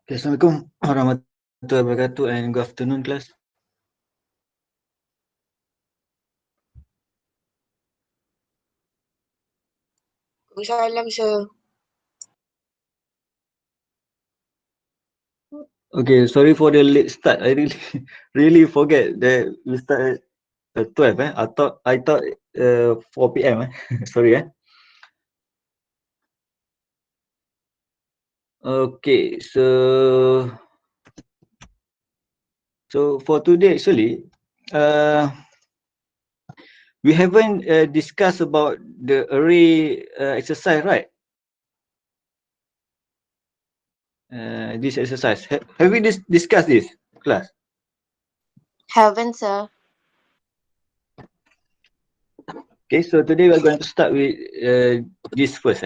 Okay, Assalamualaikum warahmatullahi wabarakatuh and good afternoon class. Waalaikumsalam, sir. Okay, sorry for the late start. I really really forget that we start at 12. I thought 4 p.m. Sorry. Okay, so for today actually, we haven't discussed about the array exercise, right? This exercise. Have we discussed this class? Haven't, sir. Okay, so today we're going to start with this first.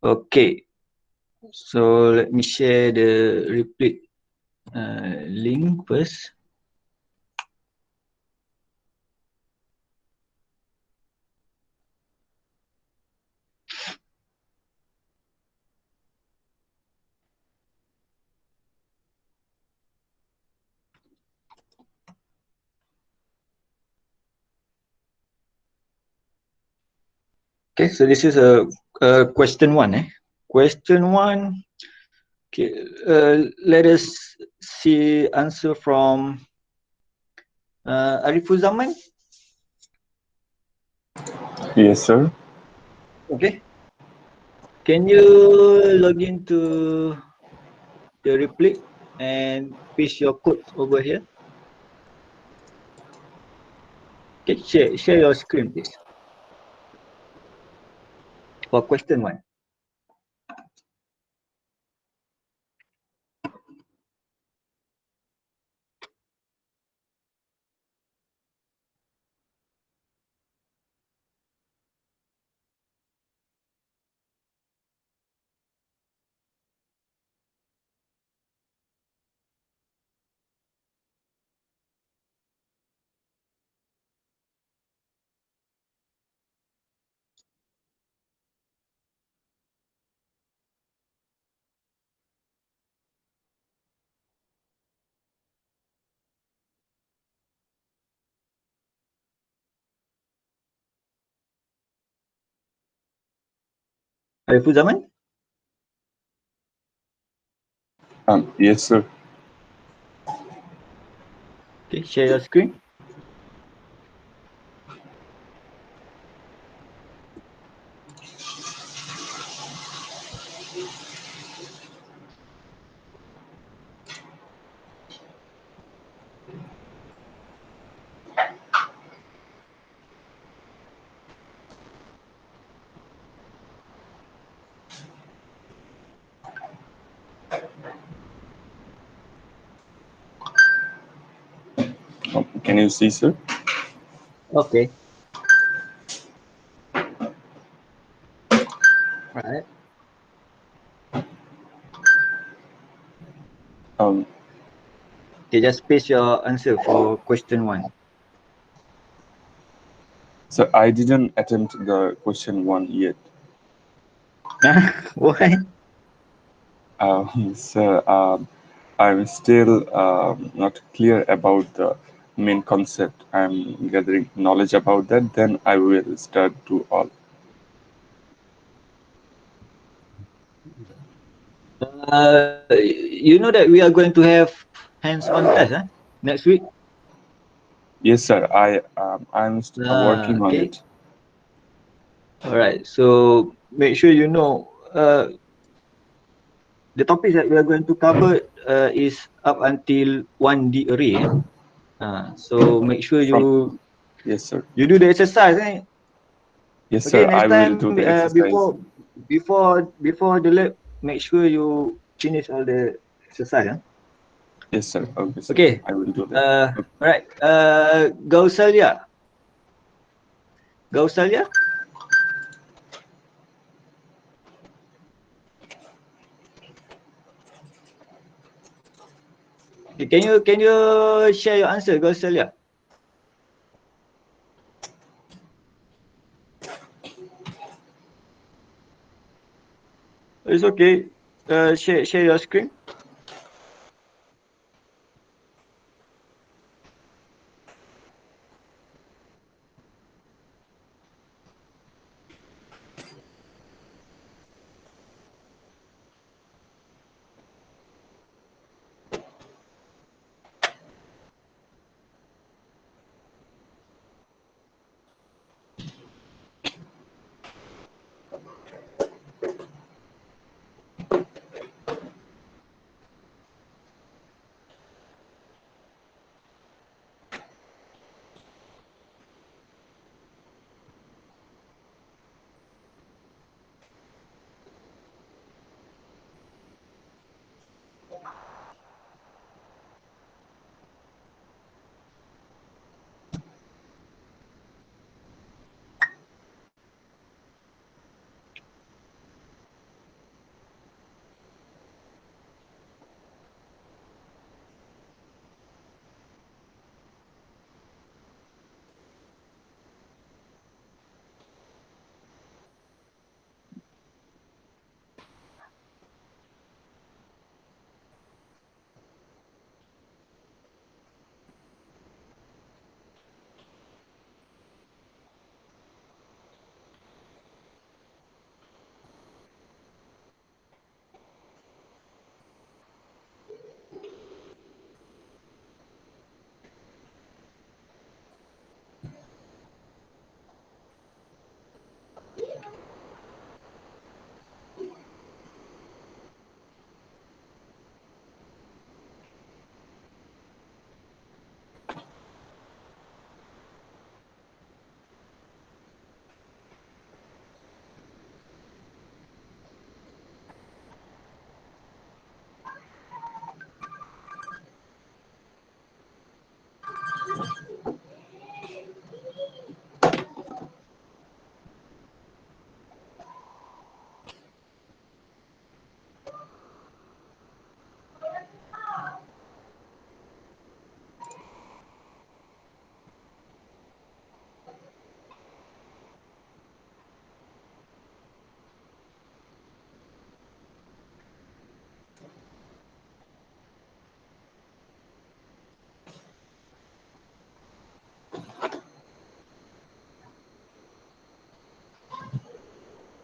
Okay, so let me share the replay link first. Okay, so this is a question one. Question one. Okay, let us see answer from Ariful Zaman. Yes, sir. Okay. Can you log into the replay and paste your codes over here? Okay, share your screen, please. For question one. Ariful Zaman? Yes, sir. Okay, share your screen. Can you see, sir? Okay. Right. Okay, just paste your answer for question one. So I didn't attempt the question one yet. Why? Sir, I'm still not clear about the main concept. I'm gathering knowledge about that. Then I will start to all. You know that we are going to have hands-on test next week. Yes, sir. I'm working on Okay. it. All right. So make sure you know the topics that we are going to cover is up until 1D array. So make sure you Yes, sir. you do the exercise. Yes, Okay. sir. I Next will time do the exercise. before the lab, make sure you finish all the exercise. Yes, sir. Okay, sir. Okay. I will do that. All right. Gausalia. Gausalia. Can you share your answer, Gausalia? It's okay. Share your screen.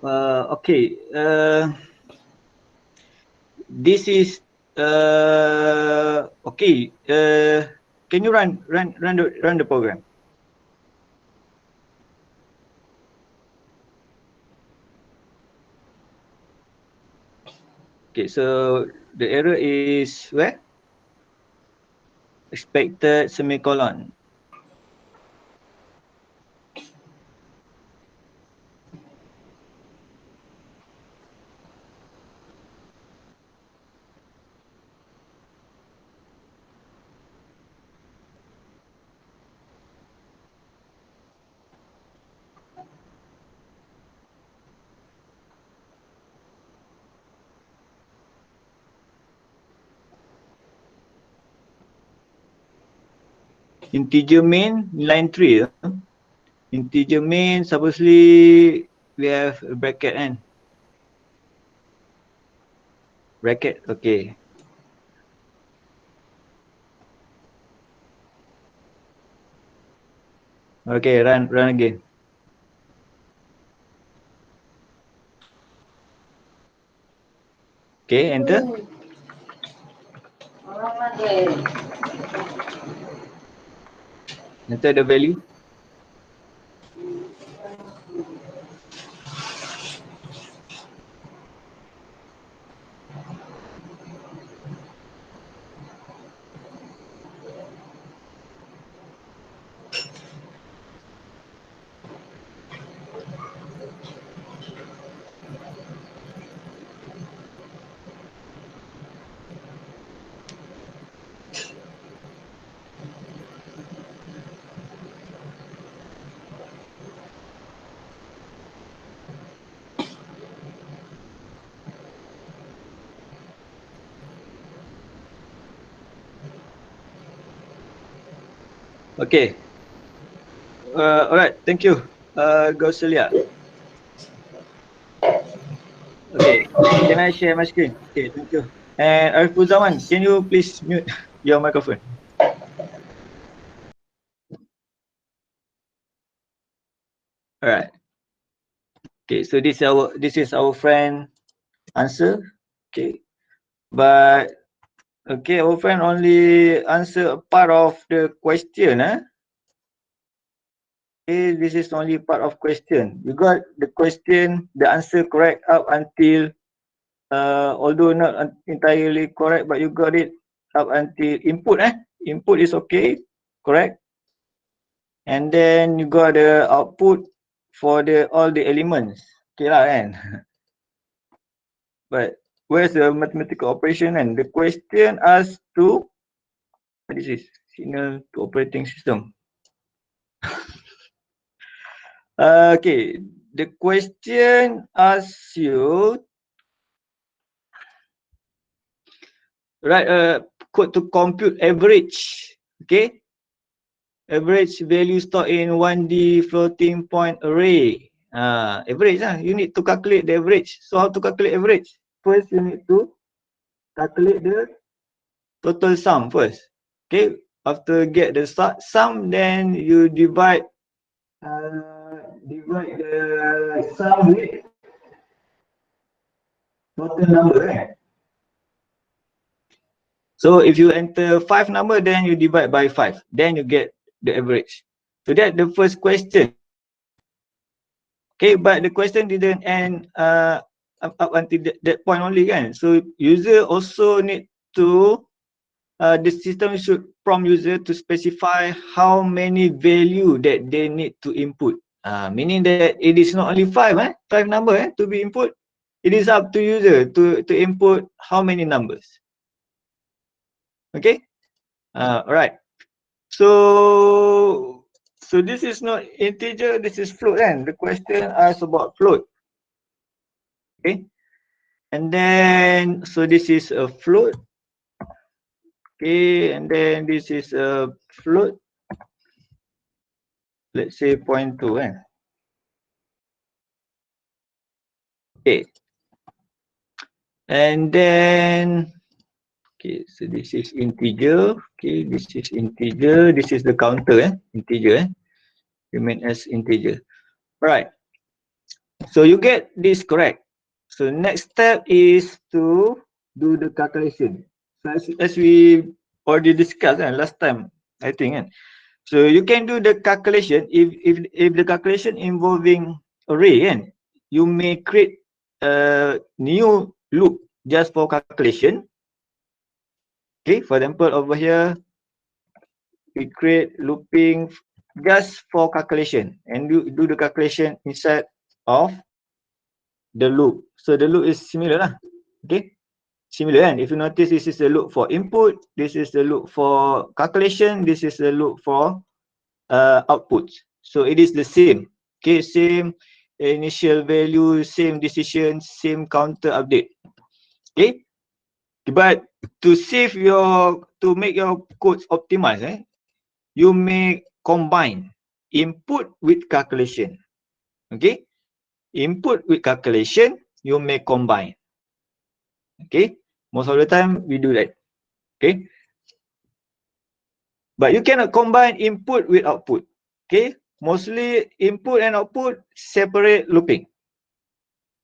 Okay. This is okay. Can you run the program? Okay, so the error is where? Expected semicolon. Integer main line 3. Integer main supposedly we have a bracket and bracket. Okay. Okay, run again. Okay, enter. Enter the value. Okay. Alright, thank you. Goselia. Okay. Can I share my screen? Okay, thank you. And Ariful Zaman, can you please mute your microphone? Alright. Okay, so this is our friend answer. Okay, but okay, our friend only answer a part of the question. Okay, this is only part of question. You got the question, the answer correct up until although not entirely correct, but you got it up until input. Input is okay, correct. And then you got the output for the all the elements. Okay lah kan. But where's the mathematical operation? And the question asks to, what is this? Signal to operating system. Okay, the question asks you write a code to compute average. Okay, average value stored in 1D floating point array. Average lah. You need to calculate the average. So how to calculate average? First, you need to calculate the total sum first. Okay, after get the sum, then you divide the sum with total number. So if you enter 5 number, then you divide by 5, then you get the average. So that's the first question. Okay, but the question didn't end up until that point only kan. So user also need to the system should prompt user to specify how many value that they need to input. Meaning that it is not only 5 number to be input. It is up to user to input how many numbers. Okay, alright. So this is not integer, this is float kan. The question asks about float. Okay, and then so this is a float. Okay, and then this is a float. Let's say 0.2 kan. Okay, and then okay, so this is integer. Okay, this is integer. This is the counter integer remain as integer. Right. So you get this correct. So next step is to do the calculation. So as we already discussed last time, I think So you can do the calculation if the calculation involving array you may create a new loop just for calculation. Okay, for example over here we create looping just for calculation and do the calculation inside of the loop. So the loop is similar lah. Okay, similar kan. If you notice, this is the loop for input, this is the loop for calculation, this is the loop for output. So it is the same. Okay, same initial value, same decision, same counter update. Okay, but to make your codes optimized, you may combine input with calculation. Okay, input with calculation you may combine. Okay, most of the time we do that. Okay, but you cannot combine input with output. Okay, mostly input and output separate looping.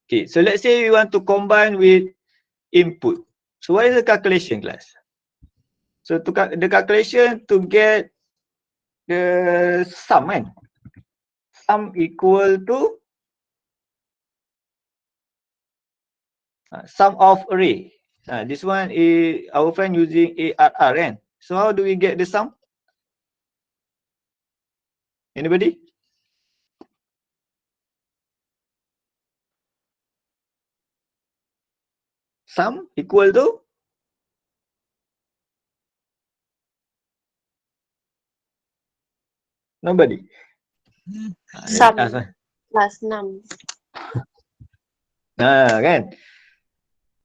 Okay, so let's say we want to combine with input. So what is the calculation class? So the calculation to get the sum sum equal to sum of array. This one is our friend using ARR So how do we get the sum? Anybody? Sum equal to nobody. Sum plus 6. Kan?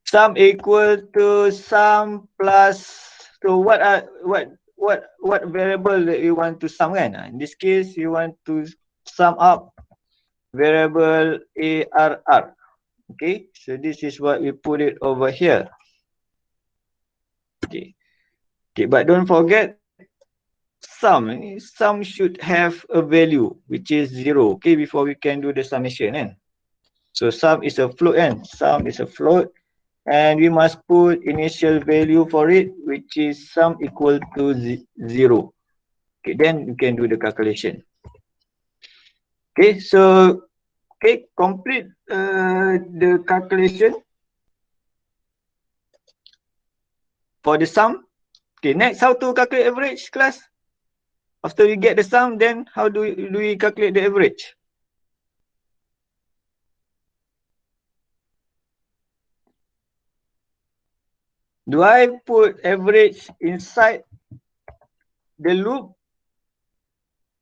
Sum equal to sum plus, so what variable that you want to sum kan? In this case you want to sum up variable ARR. Okay, so this is what we put it over here. Okay, okay, but don't forget sum should have a value which is 0, okay, before we can do the summation kan. So sum is a float kan, sum is a float, and we must put initial value for it which is sum equal to 0. Okay, then you can do the calculation. Okay, so okay, complete the calculation for the sum. Okay, next, how to calculate average, class? After we get the sum, then how do we calculate the average? Do I put average inside the loop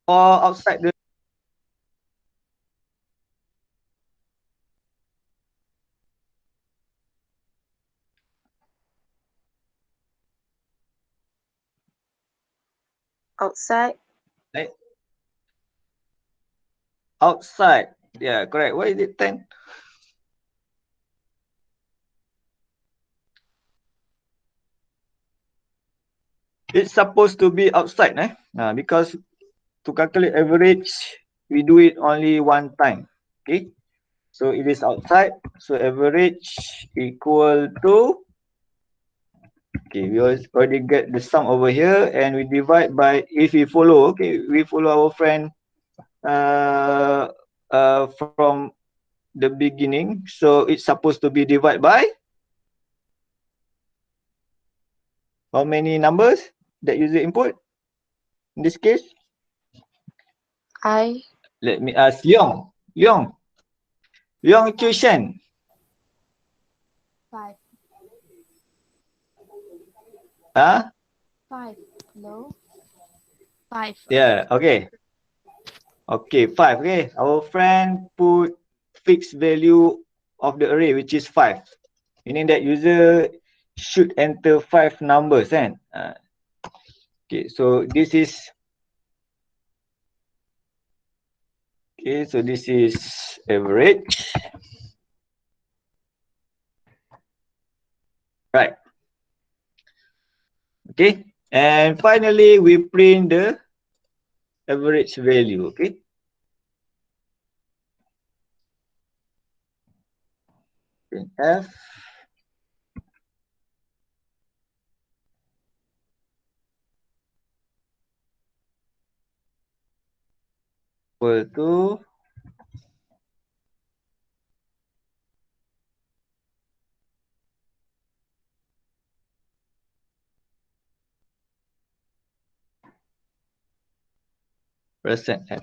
or outside the? Outside. Like, outside. Yeah, correct. Why is it 10? It's supposed to be outside, because to calculate average, we do it only one time. Okay, so it is outside. So average equal to, okay, we already get the sum over here, and we divide by, if we follow, okay, we follow our friend from the beginning. So it's supposed to be divided by how many numbers that user input in this case? I. Let me ask Leong Chushen. 5. Huh? 5. No. 5. Yeah, okay. Okay, 5. Okay, our friend put fixed value of the array which is 5. Meaning that user should enter 5 numbers kan. Okay, so this is, okay, so this is average. Right. Okay, and finally we print the average value. Okay, print F equal to percent F.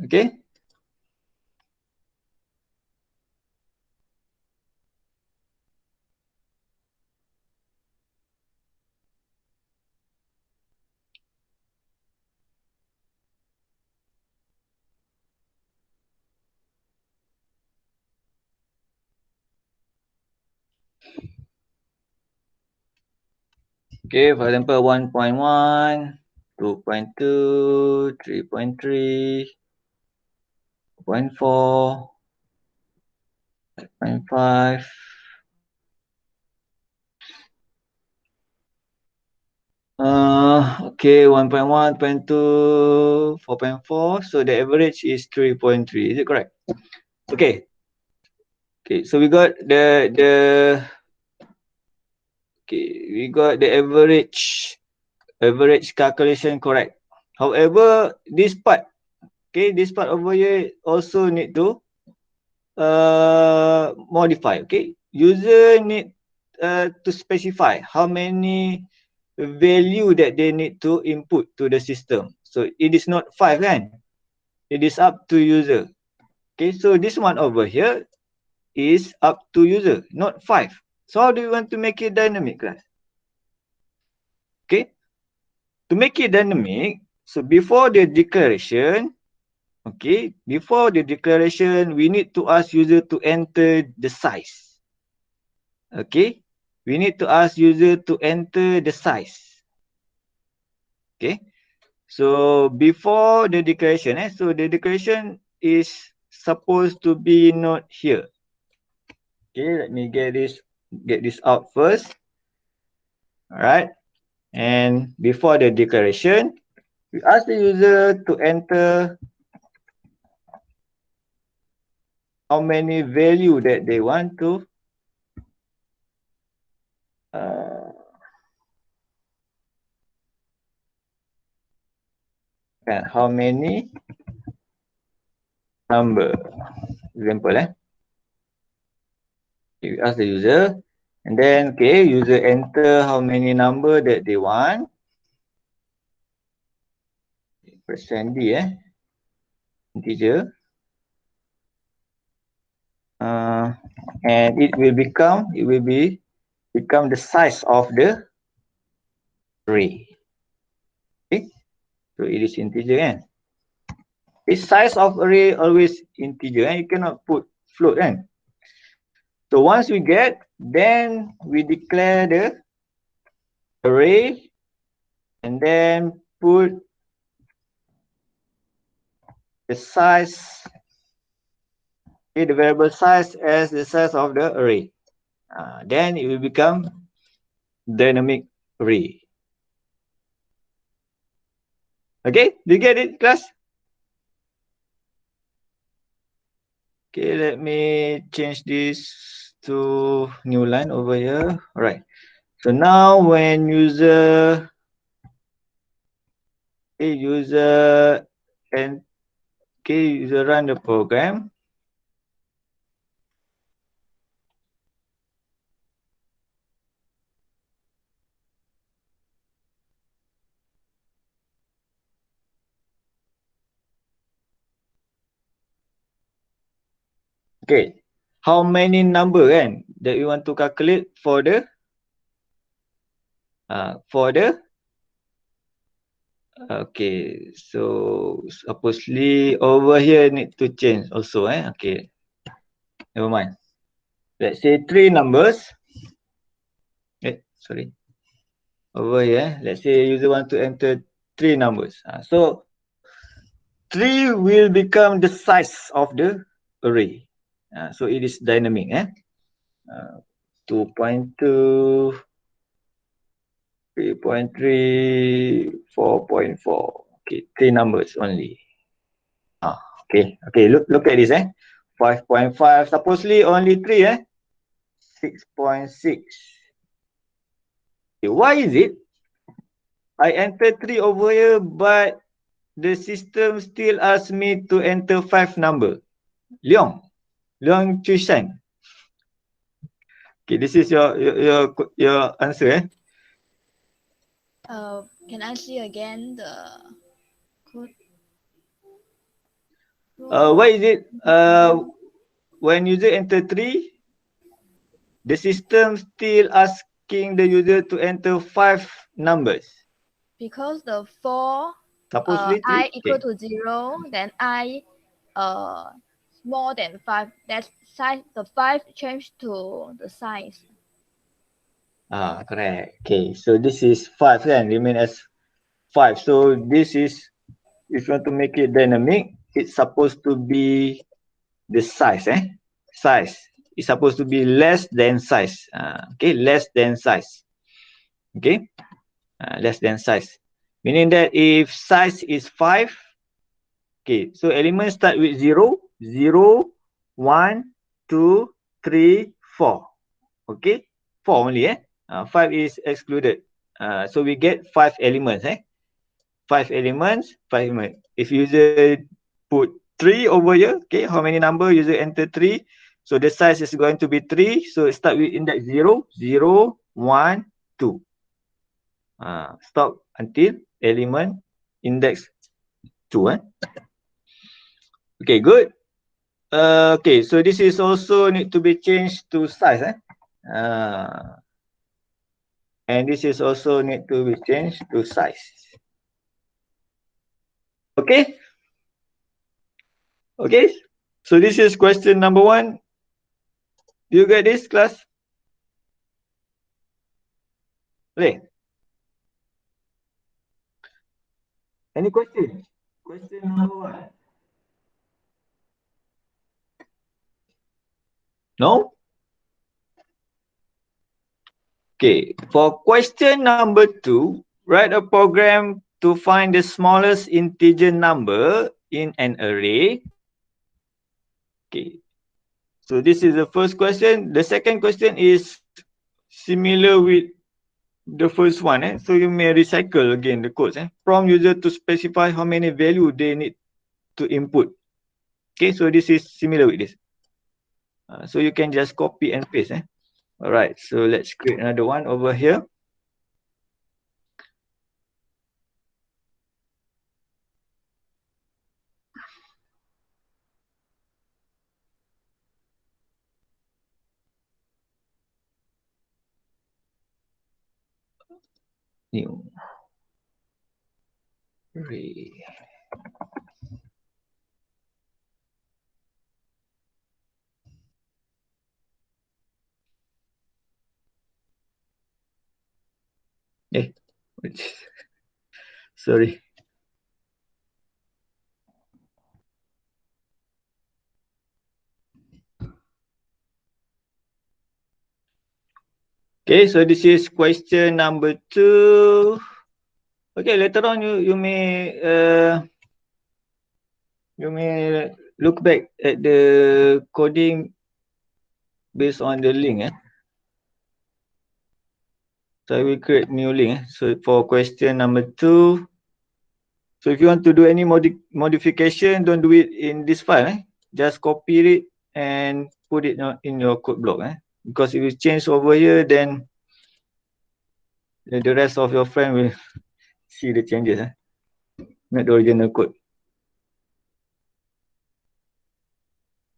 Okay, okay, for example 1.1, 2.2, 3.3, 4.4, 5.5. Okay, 1.1, 2.2, 4.4. So the average is 3.3. Is it correct? Okay. Okay, so we got the okay, we got the average calculation correct. However, this part, okay, this part over here also need to modify. Okay, user need to specify how many value that they need to input to the system. So it is not 5 kan, it is up to user. Okay, so this one over here is up to user, not 5. So how do you want to make it dynamic, class? Okay, to make it dynamic, so before the declaration, okay, before the declaration, we need to ask user to enter the size. Okay, we need to ask user to enter the size. Okay, So before the declaration, so the declaration is supposed to be not here. Okay, let me get this out first. All right. And before the declaration, we ask the user to enter how many value that they want to and how many number. Example, we ask the user, and then user enter how many number that they want. Percent D, integer. And it will become the size of the array. Okay, so it is integer, The size of array always integer, You cannot put float, So once we get, then we declare the array and then put the size, the variable size as the size of the array. Then it will become dynamic array. Okay, do you get it, class? Okay, let me change this to new line over here. All right. So now when user and user run the program, okay, how many number that we want to calculate for the okay, so supposedly over here need to change also, okay, never mind. Let's say 3 numbers. Sorry, over here, let's say user want to enter 3 numbers. So 3 will become the size of the array. So it is dynamic, 2.2, 3.3, 4.4. Okay, 3 numbers only. Okay, look at this, 5.5, supposedly only 3, 6.6. Okay, why is it I enter 3 over here, but the system still asks me to enter 5 number? Leong Chushan. Okay, this is your answer, Can I see again the code? Why is it when user enter 3, the system still asking the user to enter 5 numbers? Because the 4 Supposedly 3. I equal to 0, then I more than 5. That size, the 5 change to the size. Correct. Okay, so this is 5 remain as 5. So this is, if you want to make it dynamic, it's supposed to be the size, Size. It's supposed to be less than size. Okay, less than size. Okay, less than size. Meaning that if size is 5, okay, so elements start with 0, 0, 1, 2, 3, 4. Okay, 4 only, 5 is excluded. So we get 5 elements, 5 elements, 5 elements. If user put 3 over here, okay, how many number user enter 3? So the size is going to be 3. So it start with index 0, 0, 1, 2. Stop until element index 2. Okay, good. Okay, so this is also need to be changed to size. And this is also need to be changed to size. Okay. Okay. So this is question number 1. Do you get this, class? Boleh? Any question? Question number 1. No? Okay, for question number 2, write a program to find the smallest integer number in an array. Okay, so this is the first question. The second question is similar with the first one. So you may recycle again the codes. Prompt user to specify how many value they need to input. Okay, so this is similar with this. So you can just copy and paste. All right, so let's create another one over here. New array. Sorry. Okay, so this is question number 2. Okay, later on you may look back at the coding based on the link. So I will create new link. So for question number 2, so if you want to do any modification, don't do it in this file. Just copy it and put it in your code block. Because if you change over here, then the rest of your friend will see the changes. Not the original code.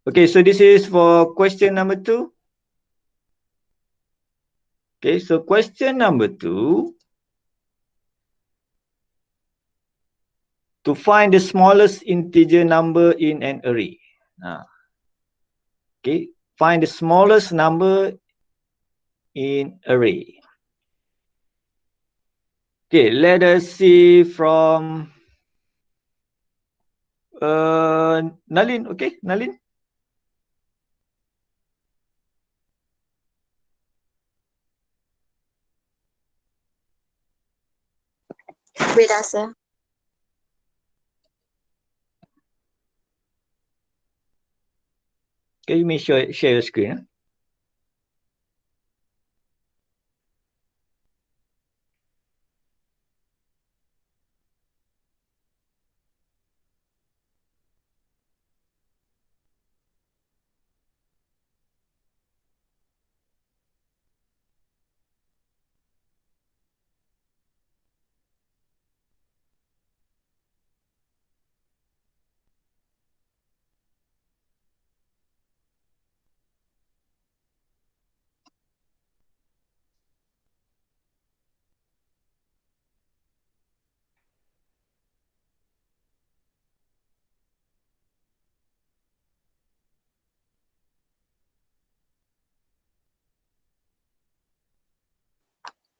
Okay, so this is for question number 2. Okay, so question number 2. To find the smallest integer number in an array. Okay, find the smallest number in array. Okay, let us see from Nalin. Okay, Nalin. Wait, sir. Okay, you may share your screen.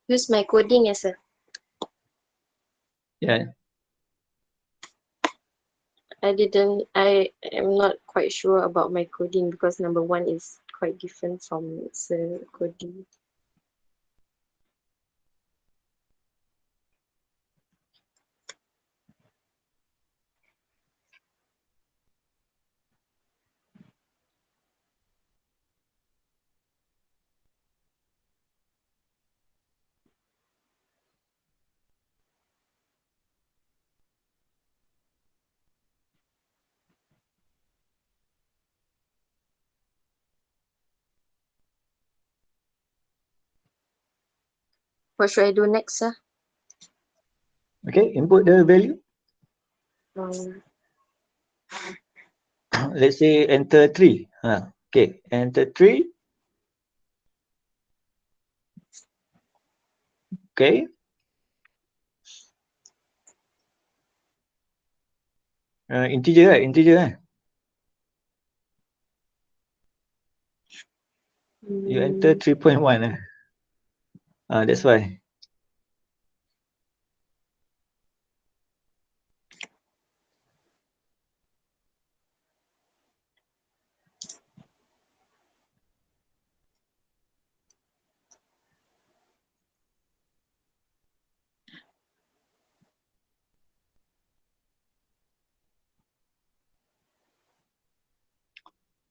Use my coding, sir. Yeah. I am not quite sure about my coding because number 1 is quite different from the coding. What should I do next, sir? Okay, input the value. Let's say enter 3. Okay, enter 3. Okay. Integer, right? Integer. You enter 3.1. That's why.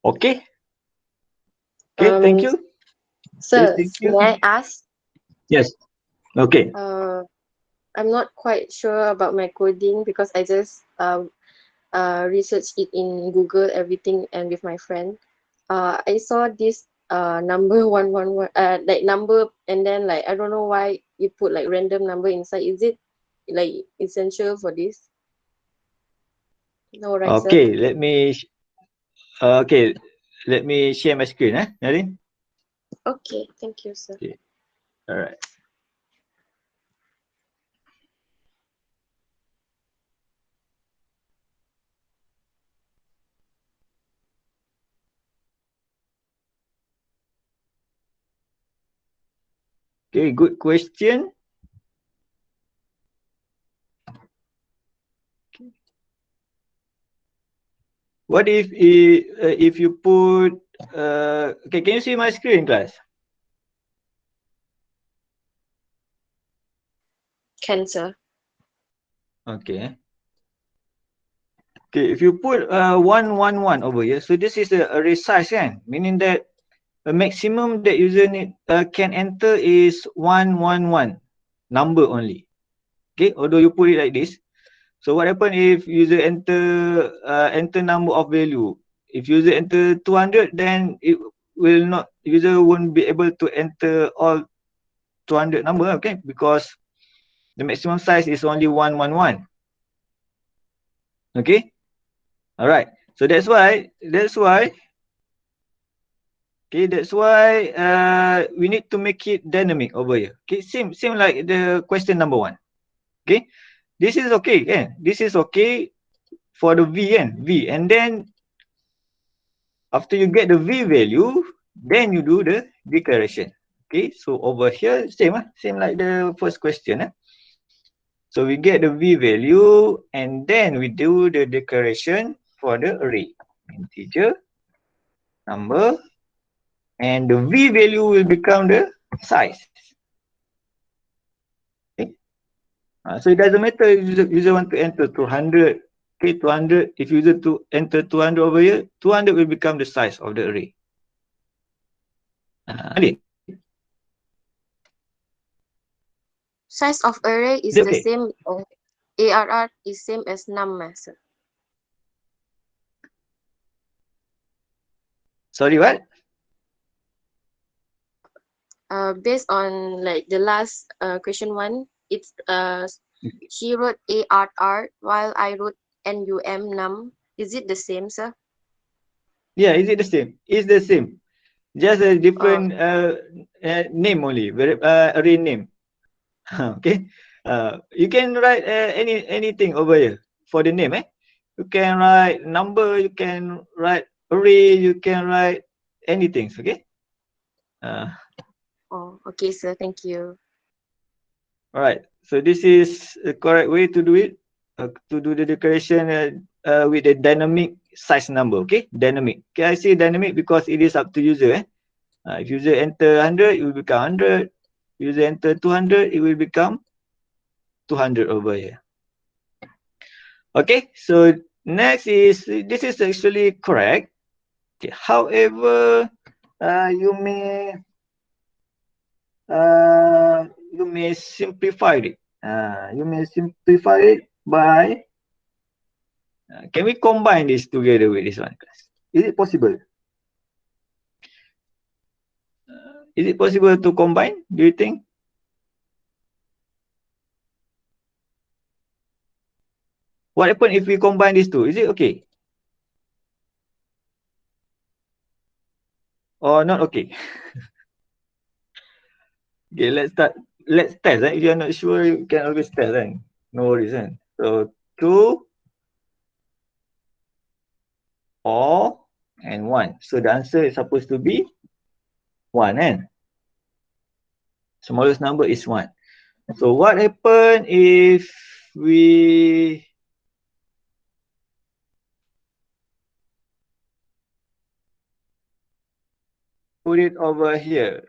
Okay. Okay, thank you. Sir, Yes, thank you. may I ask? Yes. Okay. I'm not quite sure about my coding because I just researched it in Google, everything, and with my friend. I saw this number 111, like number, and then like I don't know why you put like random number inside. Is it like essential for this? No, right, sir? Okay, okay, let me share my screen, Nadine. Okay, thank you, sir. Okay. All right. Okay, good question. What if you put okay, can you see my screen, class? Can, sir. Okay. Okay, if you put 111 over here, so this is the array size, kan? Meaning that the maximum that user need can enter is 111 number only. Okay, although you put it like this. So what happen if user enter number of value? If user enter 200, then it will not, user won't be able to enter all 200 number, okay? Because the maximum size is only 111. Okay? Alright. So that's why we need to make it dynamic over here. Okay, same like the question number 1. Okay? This is okay, kan? This is okay for the V, kan? V. And then after you get the V value, then you do the declaration. Okay, so over here, same like the first question. So we get the V value and then we do the declaration for the array. Integer, number, and the V value will become the size. Okay. So it doesn't matter if user want to enter 200, okay, 200. If user to enter 200 over here, 200 will become the size of the array. Size of array is the Okay. same. ARR is same as num, sir. Sorry, what? Based on like the last question 1, it's she wrote ARR while I wrote num. Is it the same, sir? Yeah, is it the same? It's the same. Just a Oh, different name only, array name. Okay. You can write anything over here for the name. You can write number, you can write array, you can write anything. Okay. Uh, okay, sir. Thank you. all right. So this is the correct way to do it. To do the declaration with a dynamic size number. Okay. Dynamic. Okay. I say dynamic because it is up to user. If user enter 100, it will become 100. User enter 200, it will become 200 over here. Okay, so next is, this is actually correct. Okay, however, you may simplify it. You may simplify it by, can we combine this together with this one, class? Is it possible? Is it possible to combine, do you think? What happen if we combine these two? Is it okay? Or not okay? Okay, let's start. Let's test. If you're not sure, you can always test. No worries. So 2, 4, and 1. So the answer is supposed to be 1. Smallest number is 1. So what happen if we put it over here?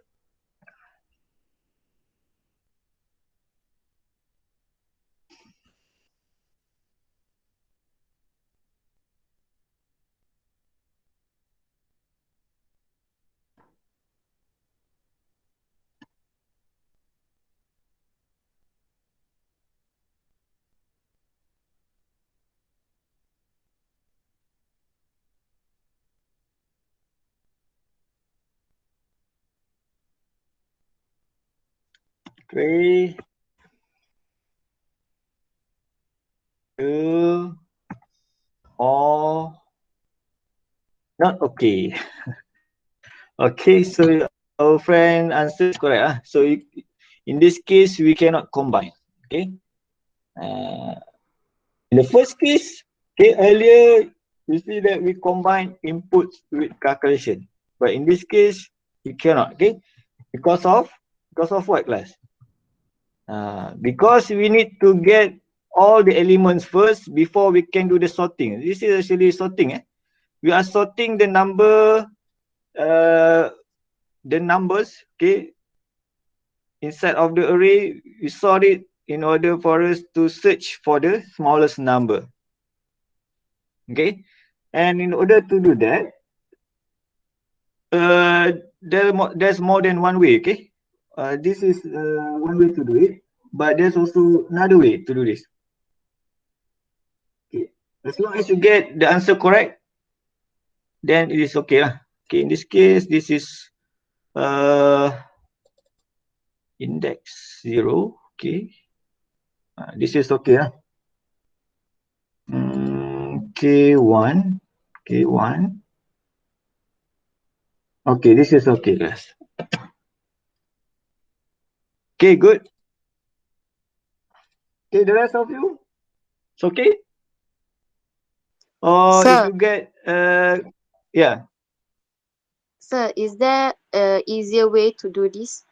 3, 2, or not okay. Okay, so our friend answer is correct. So in this case, we cannot combine. Okay. In the first case, okay, earlier you see that we combine inputs with calculation, but in this case, we cannot. Okay, because of what, class? Because we need to get all the elements first before we can do the sorting. This is actually sorting. We are sorting the numbers, okay, inside of the array. We sort it in order for us to search for the smallest number. Okay, and in order to do that, there's more than one way. Okay, this is one way to do it, but there's also another way to do this. Okay, as long as you get the answer correct, then it is okay lah. Okay, in this case, this is index 0. Okay, this is okay lah. K1, K1. Okay, this is okay, guys. Okay, good. Okay, the rest of you, it's okay? Or if Sir, you get, yeah. sir, is there a easier way to do this?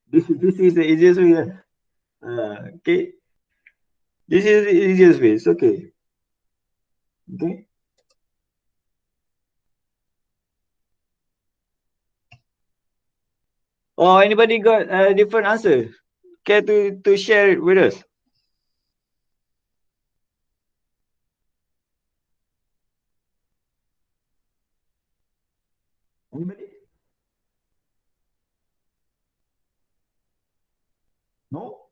This is the easiest way. Okay, this is the easiest way. It's okay. Okay. Or anybody got a different answer? Care to share it with us? Anybody? No?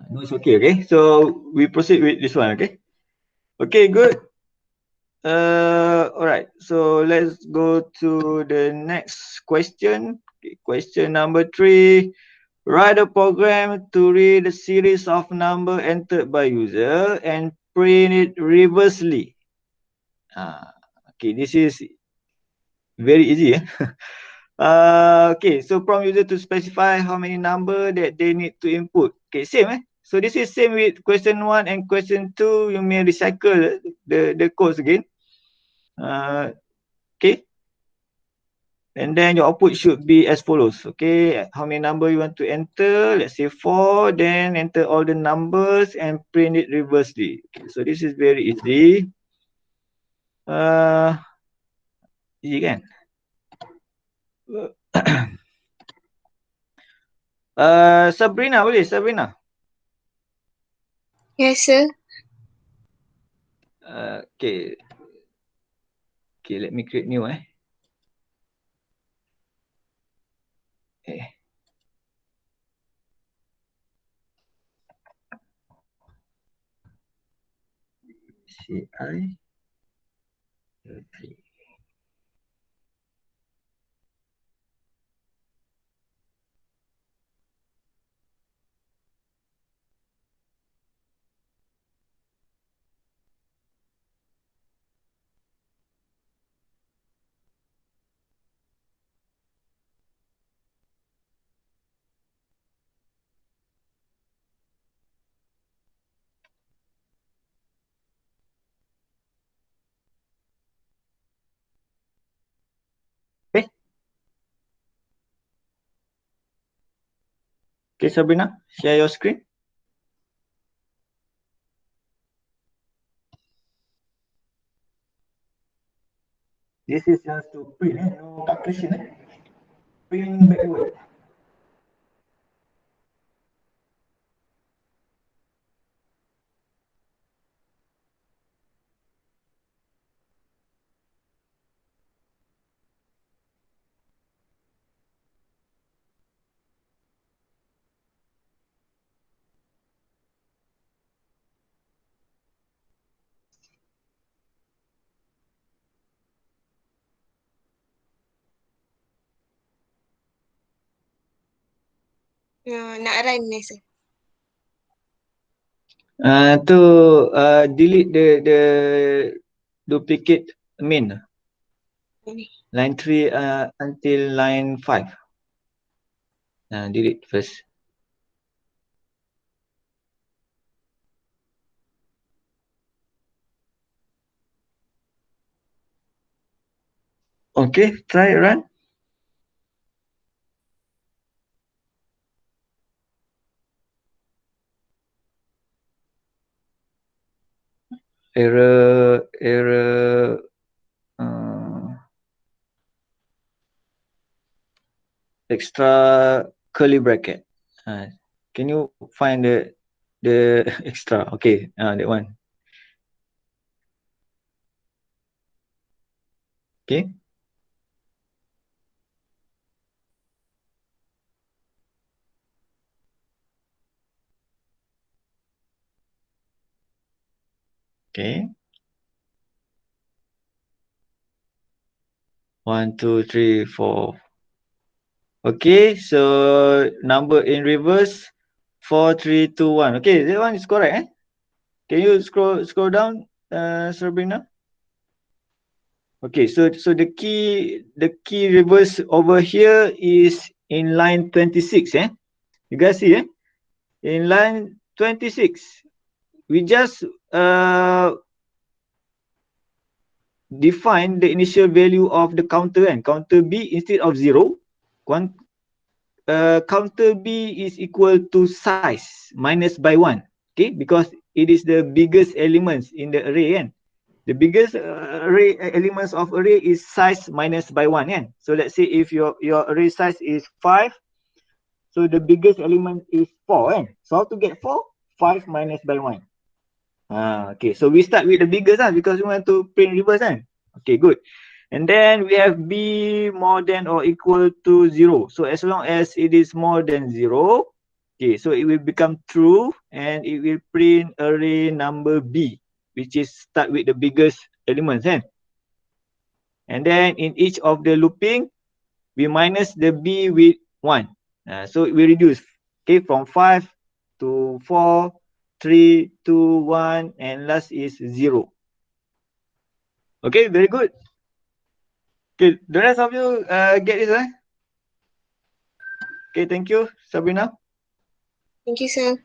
No, it's okay, okay? So we proceed with this one, okay? Okay, good. All right. So let's go to the next question. Okay, question number 3. Write a program to read a series of number entered by user and print it reversely. Okay, this is very easy. Okay, so prompt user to specify how many number that they need to input. Okay, same. So this is same with question 1 and question 2. You may recycle the codes again. Okay, and then your output should be as follows. Okay, how many number you want to enter? Let's say 4. Then enter all the numbers and print it reversely. Okay, so this is very easy. Easy kan? Sabrina, boleh Sabrina? Yes, sir. Okay. Okay, let me create new. BCI 23. Okay. Okay, Sabrina, share your screen. This is just to print, no calculation. Print backward. Nak run ni sir. To delete the duplicate main Ni. line 3 until line 5. Delete first. Okay, try run. Error extra curly bracket. Can you find the extra? Okay, that one. Okay. Okay. 1, 2, 3, 4. Okay, so number in reverse 4, 3, 2, 1. Okay, that one is correct. Can you scroll down, Sabrina? Okay, so the key reverse over here is in line 26. You guys see? In line 26, we just define the initial value of the counter counter B instead of 0. Counter B is equal to size minus by 1. Okay, because it is the biggest elements in the array. The biggest array elements of array is size minus by 1. So let's say if your array size is 5, so the biggest element is 4. So how to get 4? 5 minus by 1. Okay, so we start with the biggest because we want to print reverse. Okay, good. And then we have B more than or equal to 0. So as long as it is more than 0, okay, so it will become true and it will print array number B, which is start with the biggest elements. And then in each of the looping, we minus the B with 1. So we reduce, okay, from 5 to 4, 3, 2, 1, and last is 0. Okay, very good. Okay, the rest of you get this, Okay, thank you, Sabrina. Thank you sir.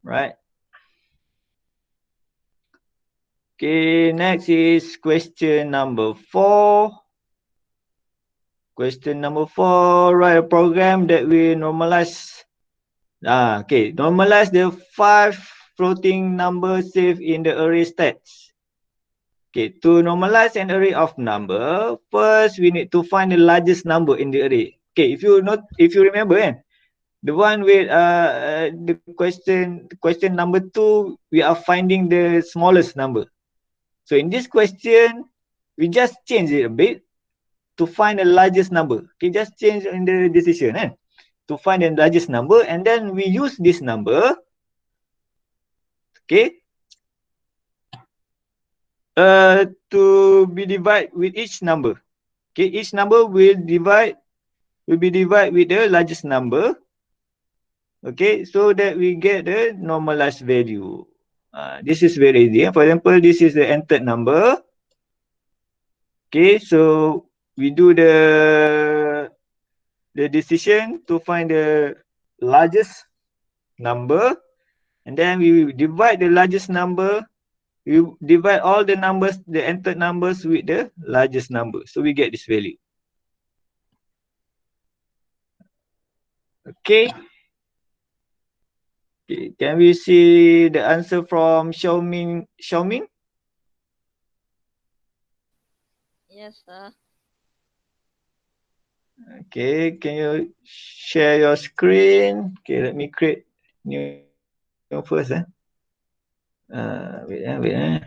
Right. Okay, next is question number 4. Question number 4, write a program that will normalize. Okay, normalize the 5 floating numbers saved in the array stats. Okay, to normalize an array of number, first we need to find the largest number in the array. Okay, if you remember, the one with the question number 2, we are finding the smallest number. So in this question, we just change it a bit to find the largest number. Okay, just change in the decision to find the largest number, and then we use this number, okay, to be divided with each number. Okay, each number will be divided with the largest number. Okay, so that we get the normalized value. This is very easy. For example, this is the entered number. Okay, so we do the decision to find the largest number, and then we divide the largest number. We divide all the numbers, the entered numbers, with the largest number. So we get this value. Okay. Okay, can we see the answer from Xiaoming? Yes, sir. Okay, can you share your screen? Okay, let me create new first. Wait.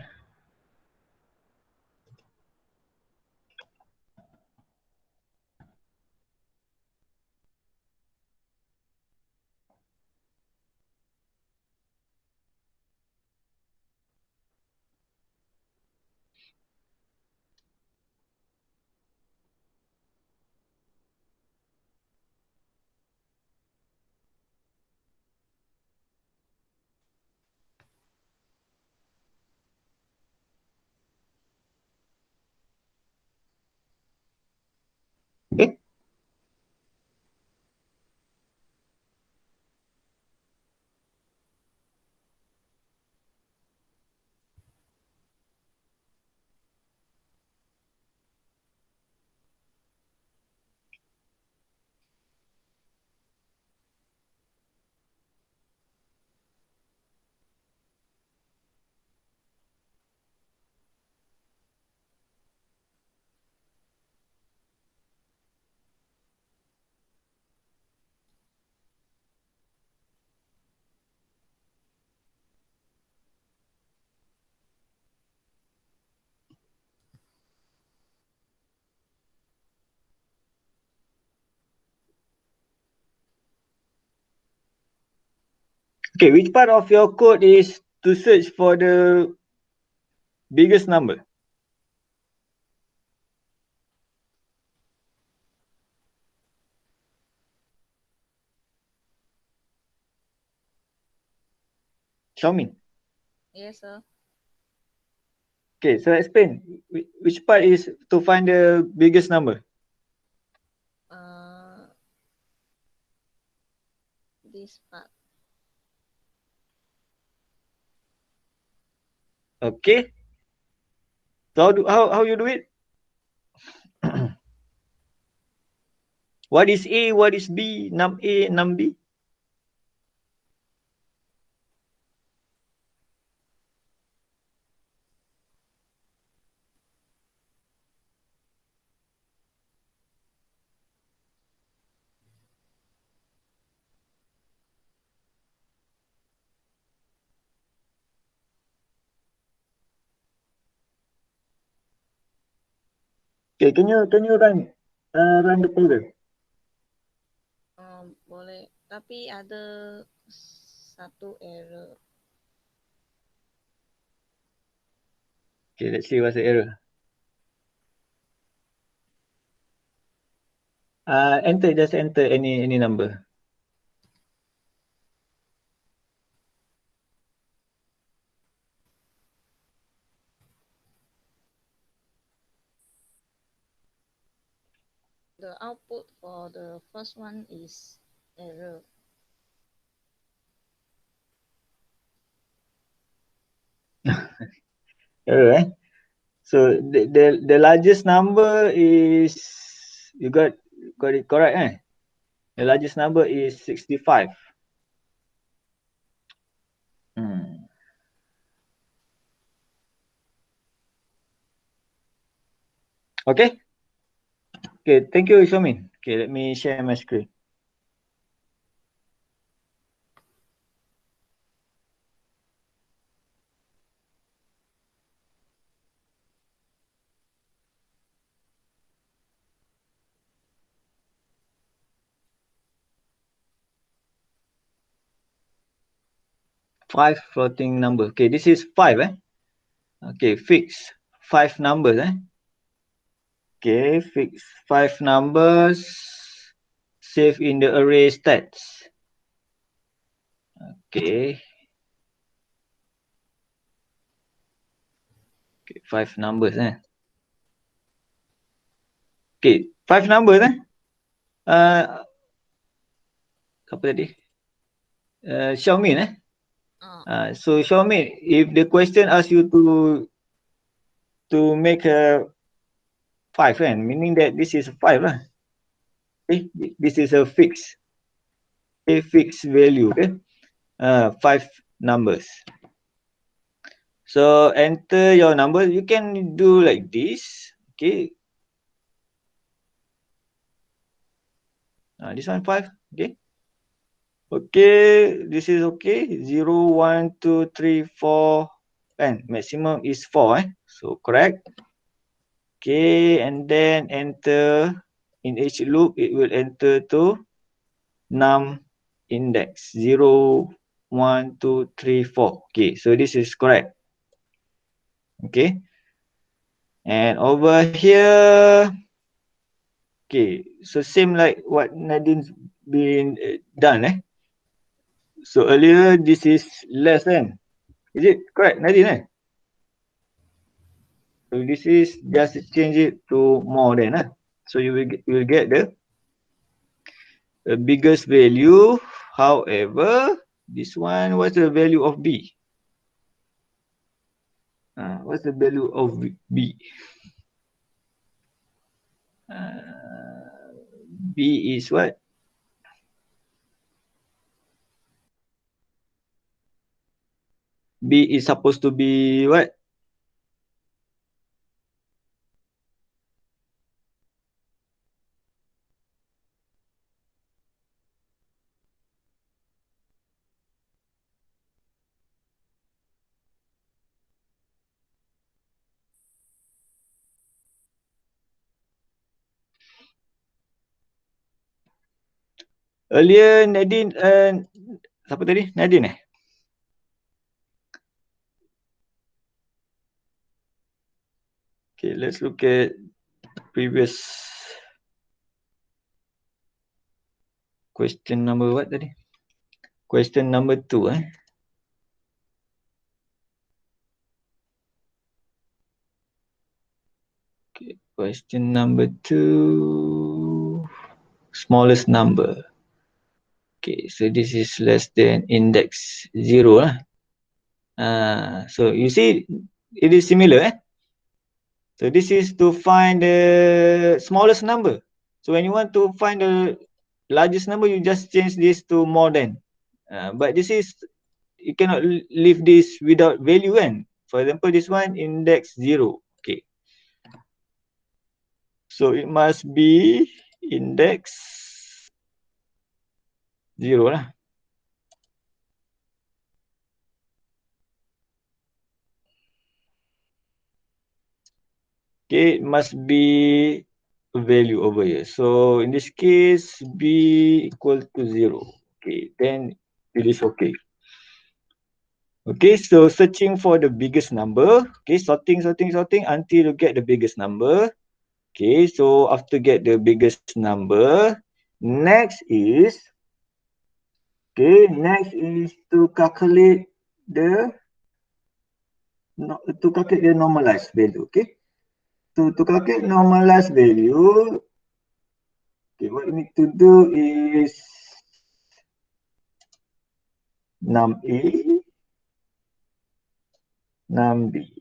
Okay, which part of your code is to search for the biggest number? Xiaomi. Yes, sir. Okay, so explain. Which part is to find the biggest number? This part. Okay. So how you do it? What is A? What is B? Num A, num B? Okay, can you run the program? Boleh. Tapi ada satu error. Okay, let's see what's the error. Just enter any number. The output for the first one is error. Error, eh? So the largest number is you got it correct, eh? The largest number is 65. Hmm. Okay. Okay, thank you, Xiaomi. Okay, let me share my screen. Five floating number. Okay, this is five, eh? Okay, fix five numbers, eh? Okay, fix five numbers. Save in the array stats. Okay. Okay, five numbers, eh? Okay, five numbers, eh? Apa tadi? Xiaomi, eh? So Xiaomi, if the question asks you to make a five, kan? Meaning that this is five, lah. Okay, this is a fixed value, okay? Five numbers. So enter your number. You can do like this, okay? This one five, okay? Okay, this is okay. 0, 1, 2, 3, 4, and maximum is 4, eh? So correct. Okay, and then enter in each loop, it will enter to num index 0, 1, 2, 3, 4. Okay, so this is correct. Okay, and over here, okay, so same like what Nadine's been done, eh? So earlier this is less than. Is it correct, Nadine? Eh? So this is just change it to more than. So you will get the biggest value. However, this one, what's the value of B? What's the value of B? B is what? B is supposed to be what? Earlier Nadine, siapa tadi? Nadine, eh? Okay, let's look at previous question number what tadi? Question number 2 Okay, question number 2, smallest number. Okay, so this is less than index 0 lah. So you see it is similar So this is to find the smallest number. So when you want to find the largest number, you just change this to more than. But this is, you cannot leave this without value kan. For example, this one index 0. Okay. So it must be index 0 lah. Okay, it must be a value over here. So in this case, b equal to 0. Okay, then it is okay. Okay, so searching for the biggest number. Okay, sorting until you get the biggest number. Okay, so after get the biggest number, next is to calculate the normalized value. Okay, so to calculate normalized value, okay, what we need to do is num A, num B.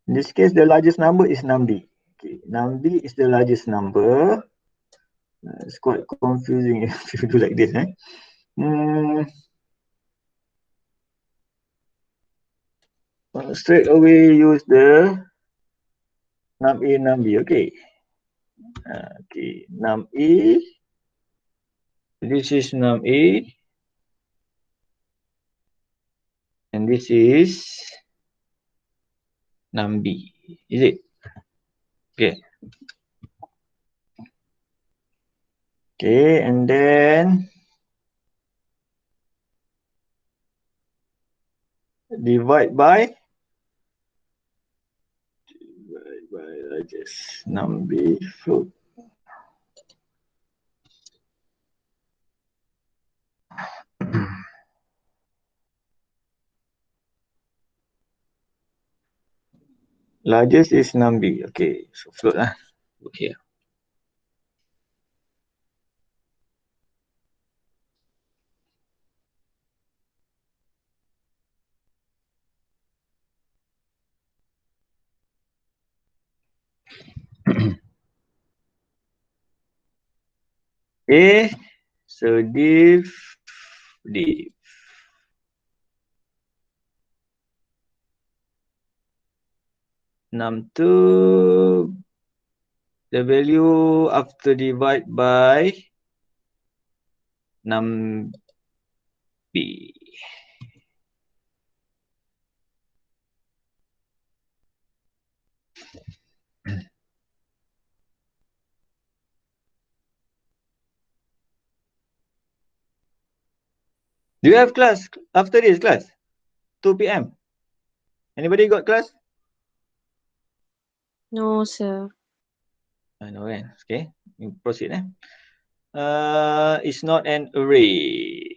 In this case, the largest number is num D. Okay, num D is the largest number. It's quite confusing if you do like this. Straight away use the num A, num B. Okay. Okay, num A. This is num A. And this is num B. Is it? Okay. Okay, and then divide by just num B fruit. Largest is num B. Okay, so float lah. Put here. Okay, so div num2, the value after divide by num B. Do you have class after this class? 2 p.m. Anybody got class? No, sir. No, kan? Okay, you proceed. It's not an array.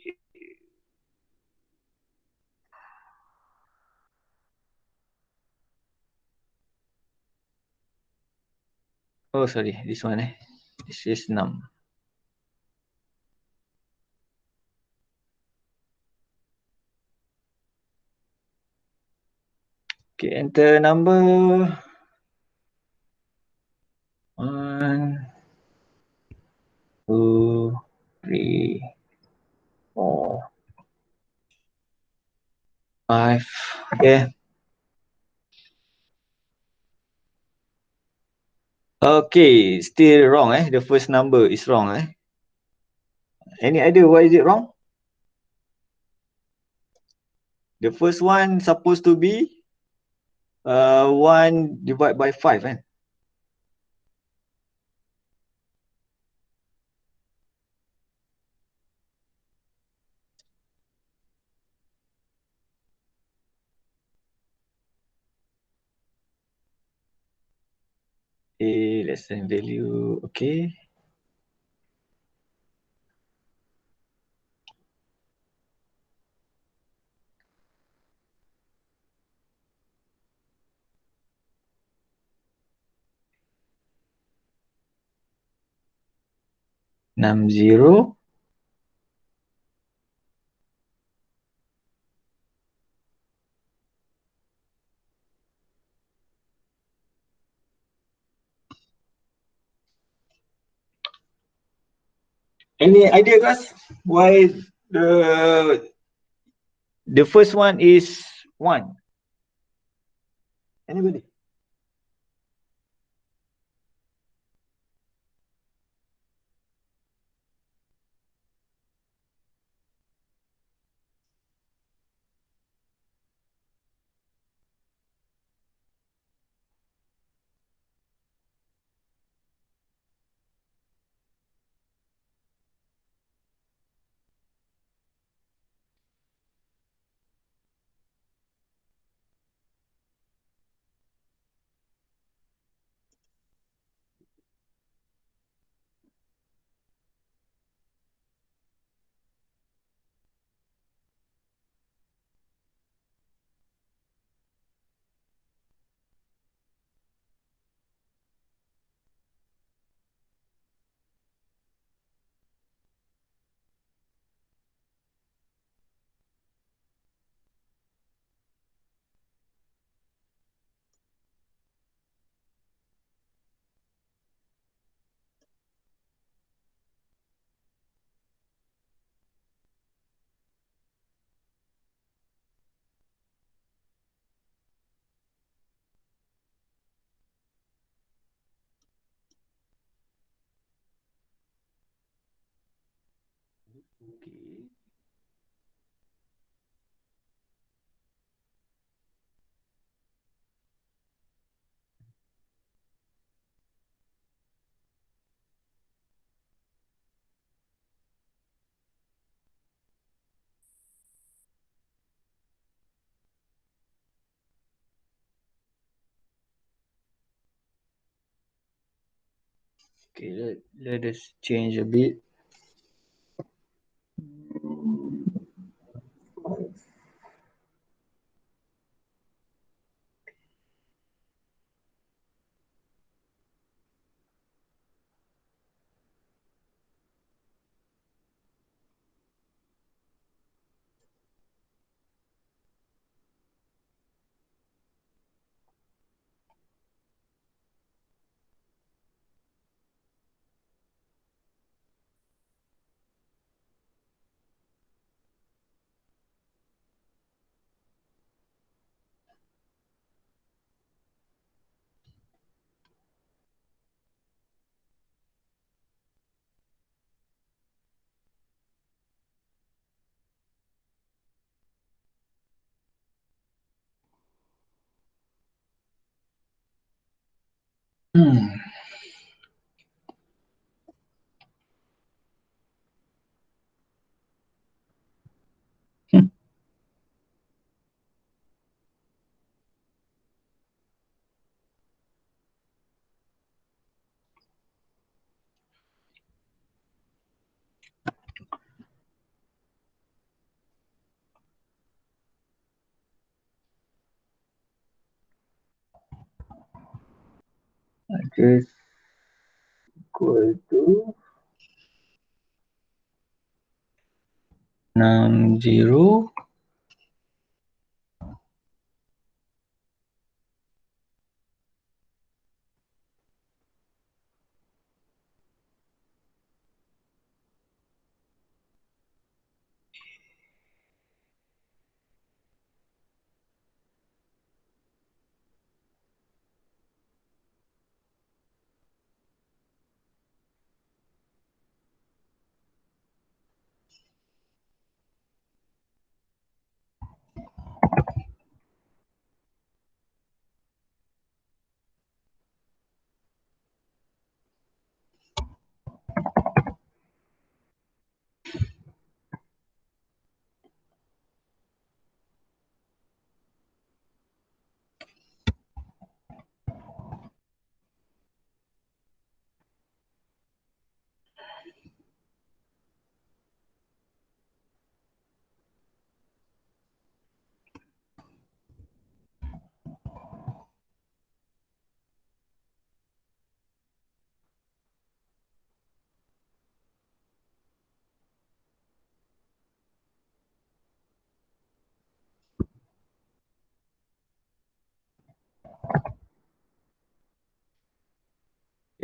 Oh, sorry, this one. This is num. Okay, enter number. 1, 2, 3, 4, 5. Okay. Okay, still wrong. The first number is wrong. Any idea why is it wrong? The first one supposed to be 1 divided by 5. A less than value. Okay. Num 0. Any idea, guys? Why the first one is 1? Anybody? Okay. Okay, let us change a bit. Hmm. Just equal to num 0.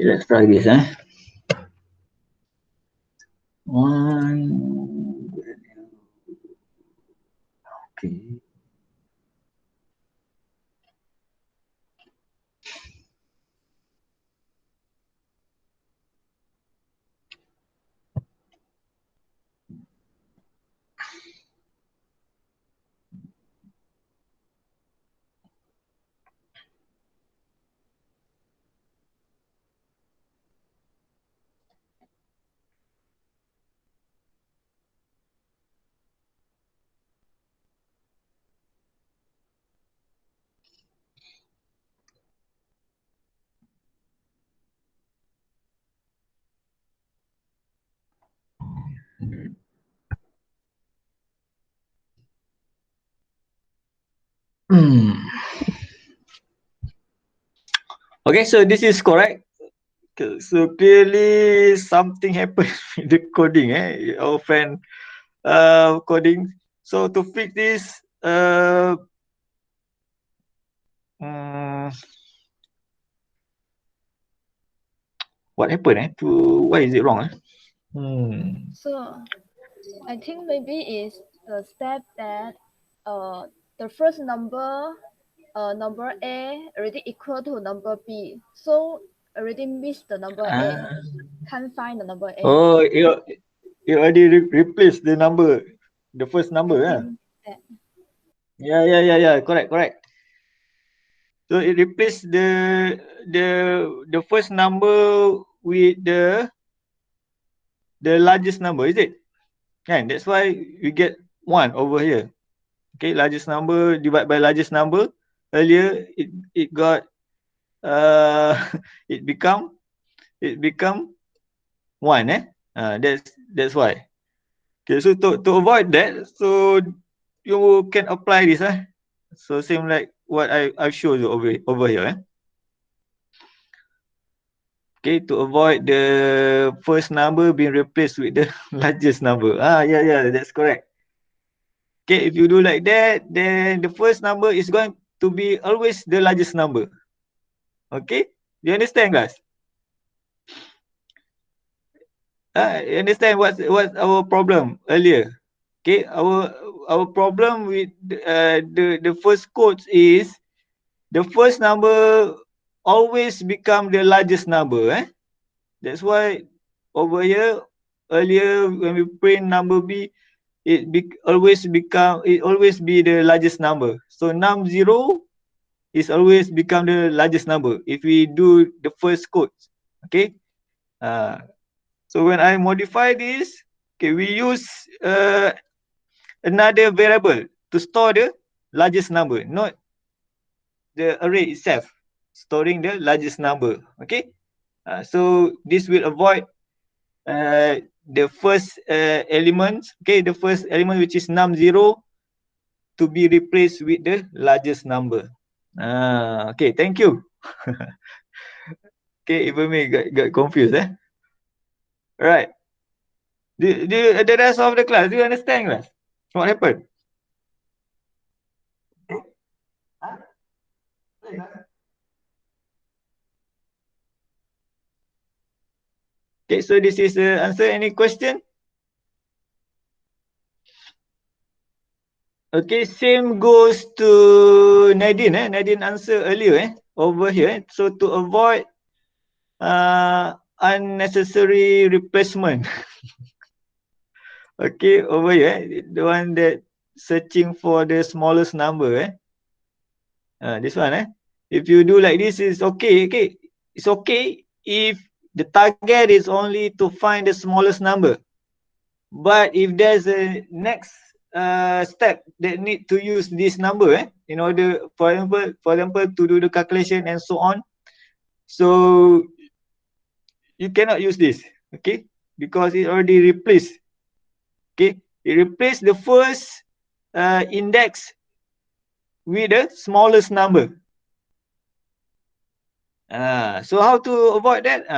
Okay, let's try this. One. Okay. Hmm. Okay, so this is correct. Okay, so clearly something happened with the coding, our friend coding. So to fix this, mm, what happened? Why is it wrong? So I think maybe it's the step that the first number number A already equal to number B. So already missed the number A. Can't find the number A. Oh, you already replaced the number, the first number, I yeah. think that. Yeah. Correct. So it replaced the first number with the largest number, is it? And that's why we get 1 over here. Okay, largest number divided by largest number. Earlier it got uh it become 1, that's why. Okay, so to avoid that, so you can apply this, so same like what I've shown you over here. Okay, to avoid the first number being replaced with the largest number. Yeah, that's correct. Okay, if you do like that, then the first number is going to be always the largest number. Okay, you understand, guys? You understand what's our problem earlier? Okay, our problem with the first quotes is the first number always become the largest number. That's why over here earlier when we print number B, always be the largest number. So num0 is always become the largest number if we do the first quotes. Okay. So when I modify this, okay, we use another variable to store the largest number, not the array itself, storing the largest number. Okay. So this will avoid the first element, okay, the first element which is num0 to be replaced with the largest number. Okay, thank you. Okay, even me got confused. Right. The rest of the class, do you understand, class? What happened? Okay, so this is the answer. Any question? Okay, same goes to Nadine. Nadine answer earlier over here. So to avoid unnecessary replacement. Okay, over here, the one that searching for the smallest number. This one. If you do like this, it's okay. Okay, it's okay if the target is only to find the smallest number. But if there's a next step that need to use this number, in order, for example, to do the calculation and so on, so you cannot use this, okay, because it already replaced. Okay, it replaced the first index with the smallest number. So how to avoid that?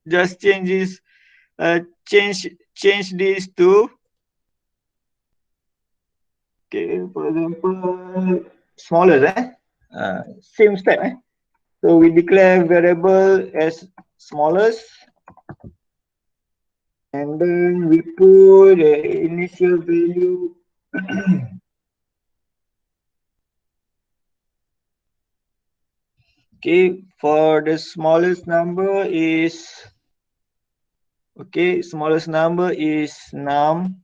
Just change this. Change this to, okay, for example, smaller. Same step. So we declare variable as smallest, and then we put the initial value. Okay, for the smallest number is, okay, smallest number is num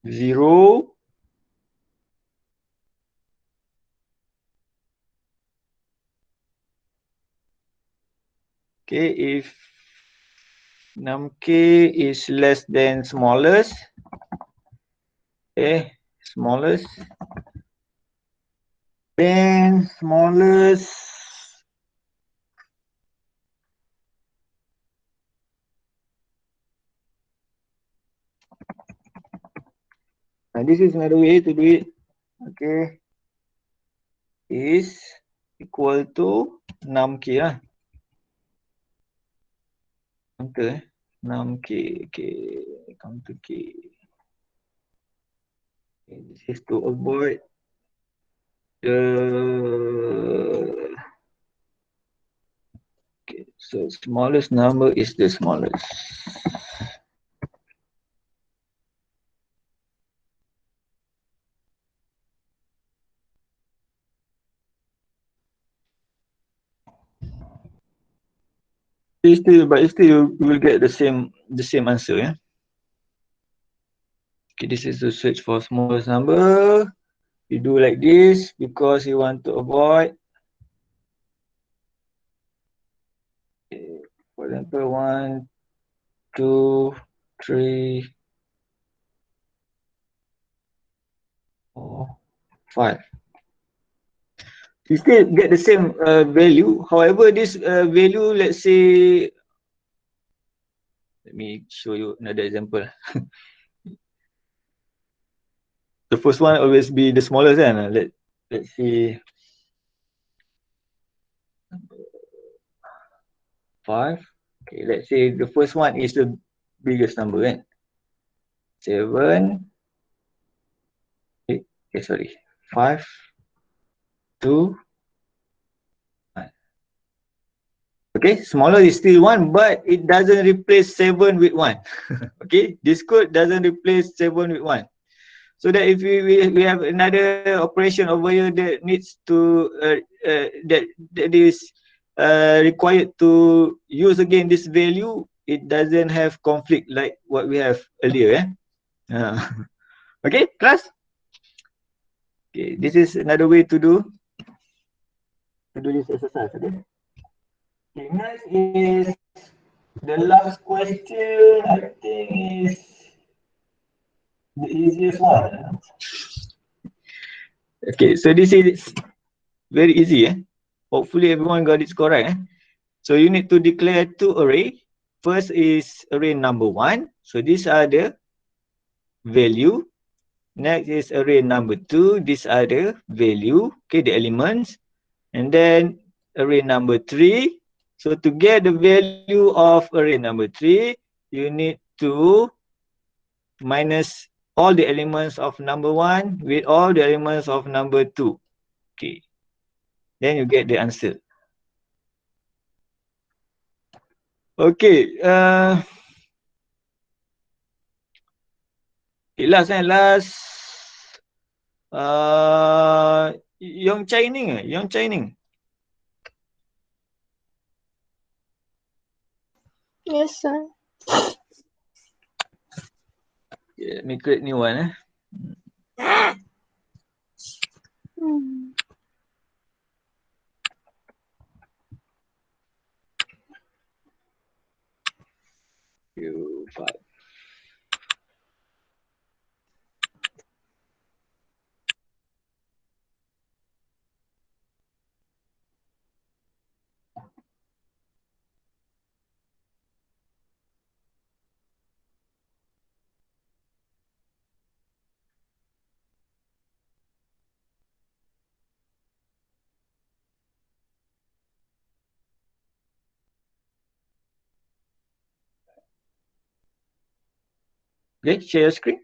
0, okay, if num k is less than smallest, okay, smallest, then smallest, and this is another way to do it, okay, is equal to num k lah. Counter, num k, okay, counter k. Okay, this is to avoid the, okay, so smallest number is the smallest. But still you will get the same answer, yeah. Okay, this is to search for smallest number. You do like this because you want to avoid, okay, for example, 1, 2, 3, 4, 5. You still get the same value. However, this value, let's say, let me show you another example. The first one always be the smallest, and let's see, 5. Okay, let's say the first one is the biggest number, kan? 7. Okay, sorry, 5, 2, 1. Okay, smaller is still 1, but it doesn't replace 7 with 1. Okay, this code doesn't replace 7 with 1. So that if we have another operation over here that needs to that is required to use again this value, it doesn't have conflict like what we have earlier. Okay, class. Okay, this is another way to do this exercise. Okay. Okay, next is the last question. I think is the easiest one. Okay, so this is very easy. Hopefully everyone got it correct. So you need to declare two array. First is array number 1. So these are the value. Next is array number 2. These are the value, okay, the elements. And then array number 3. So to get the value of array number 3, you need to minus all the elements of number 1 with all the elements of number 2. Okay. Then you get the answer. Okay. Last. Yang Chining. Yes, sir. Okay, let me create new one. Few, 5. Okay, share your screen.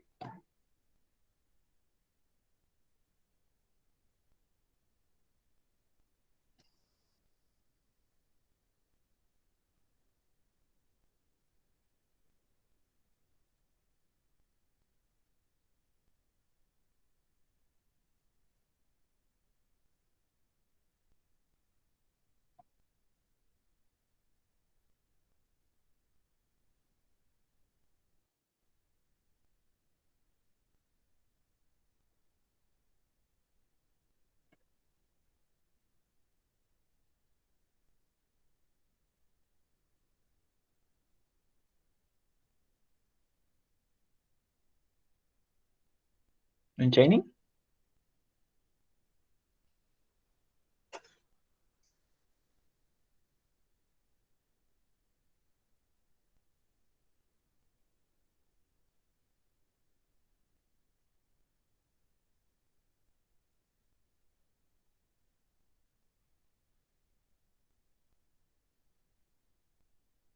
Non-Chinese?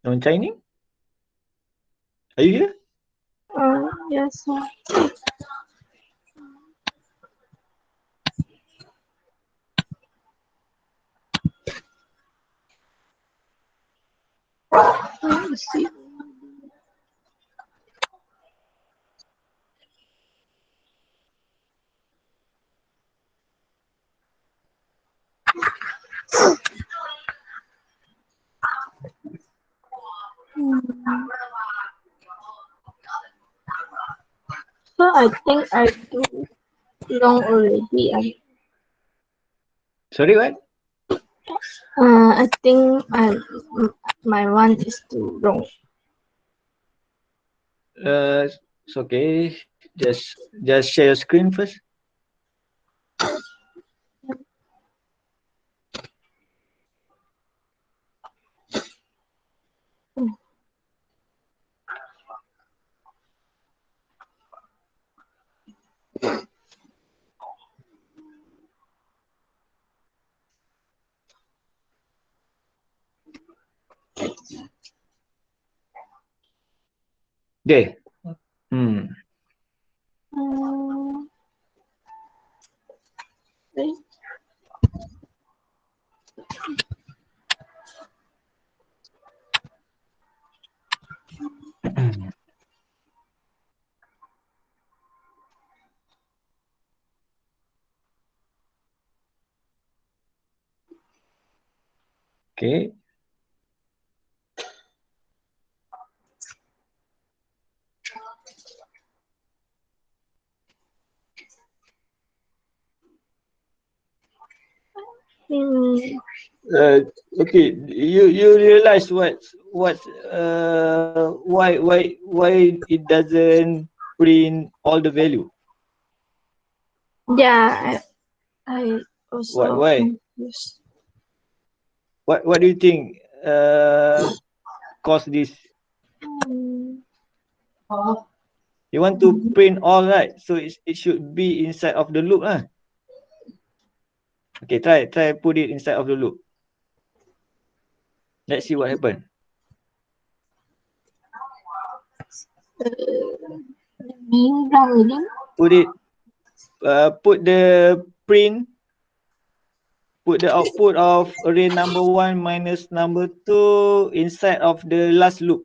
Non-Chinese? Are you here? Yes, sir. Let's see. So I think I do wrong already. Sorry, what? I think my one is too wrong. It's okay. Just share your screen first. There. Wait. Okay. Okay. You realize why it doesn't print all the value? Yeah, I also Why? confused. What do you think cause this? You want to print all, right? So it should be inside of the loop lah. Okay, try put it inside of the loop. Let's see what happen. Put it. Put the print. Put the output of array number 1 minus number 2 inside of the last loop.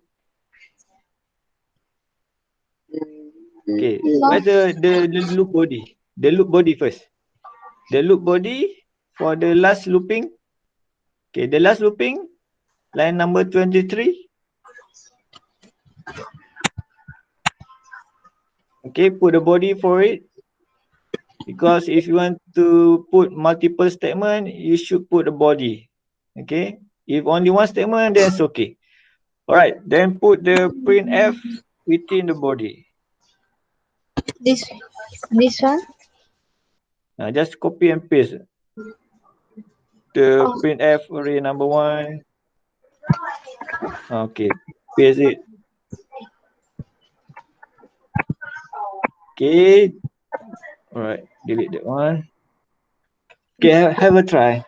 Okay, where's the loop body? The loop body first. The loop body for the last looping. Okay, the last looping, line number 23. Okay, put the body for it. Because if you want to put multiple statement, you should put the body. Okay, if only one statement, then it's okay. All right, then put the printf within the body. This one? Just copy and paste the printf array number 1. Okay, paste it. Okay, all right, delete that one. Okay, have a try.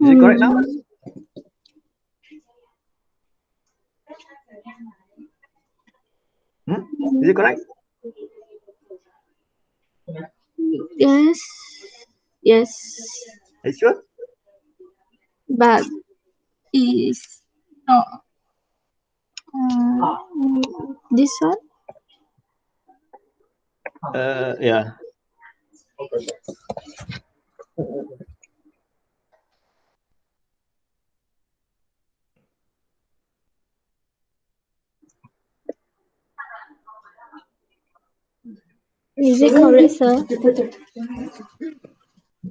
Is it correct now? Is it correct? Yes. Yes. Are you sure? But is not this one? Yeah. Is it correct, sir? Is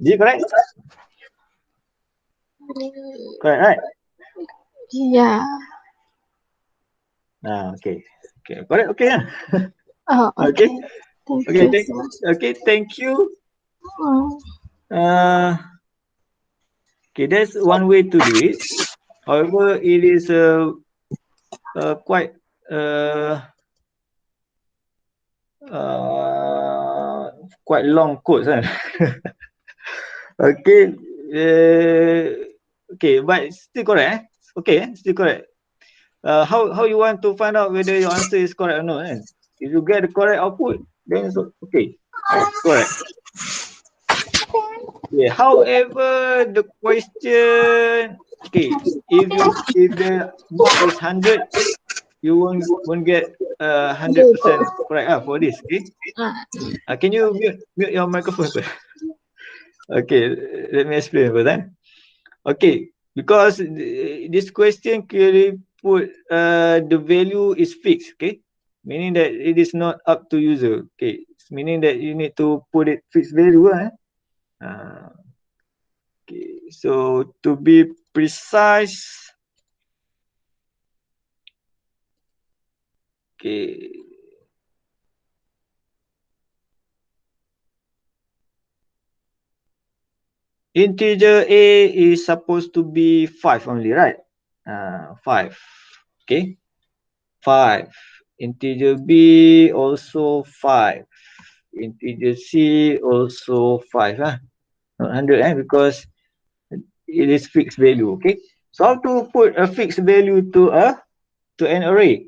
it correct? Correct, right? Yeah. Okay. Okay. Correct. Okay. Yeah. Oh, Okay. okay. Thank Okay. you, sir. Okay. Thank you. Oh, Uh, okay. That's one way to do it. However, it is quite uh, uh, quite long quotes, kan? Okay. Okay, but still correct. Eh? Okay, still correct. How you want to find out whether your answer is correct or not? Eh? If you get the correct output, then it's okay. Correct. Yeah. However, the question, okay, if the mark is 100, you won't get 100% correct for this. Okay. ah, Can you mute your microphone first? Okay, let me explain first. Okay, because this question clearly put the value is fixed. Okay, meaning that it is not up to user. Okay, meaning that you need to put it fixed value. Uh, okay, so to be precise, okay, integer A is supposed to be 5 only, right? 5. Okay, 5. Integer B also 5. Integer C also 5. Not 100 because it is fixed value. Okay. So how to put a fixed value to an array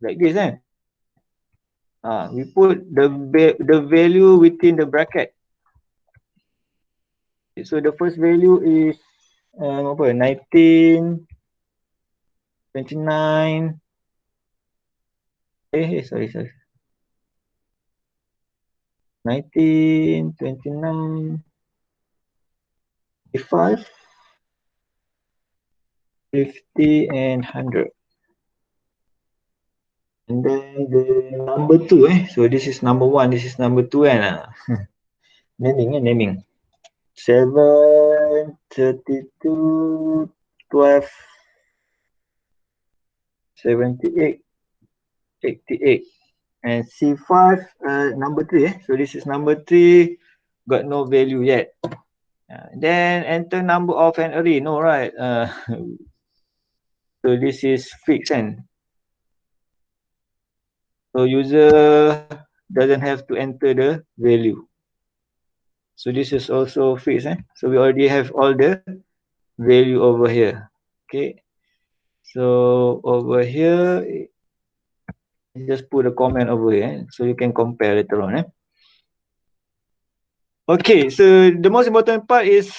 like this? We put the value within the bracket. So the first value is 19, 29. Sorry. 19, 29, 55, 50, and 100. And then the number 2, so this is number 1, this is number 2, and naming. 7, 32, 12, 78, 88. And C5, number 3, so this is number 3, got no value yet. Then enter number of an array, no, right? So this is fixed, and so user doesn't have to enter the value. So this is also fixed. So we already have all the value over here. Okay. So over here, just put a comment over here so you can compare later on. Okay, so the most important part is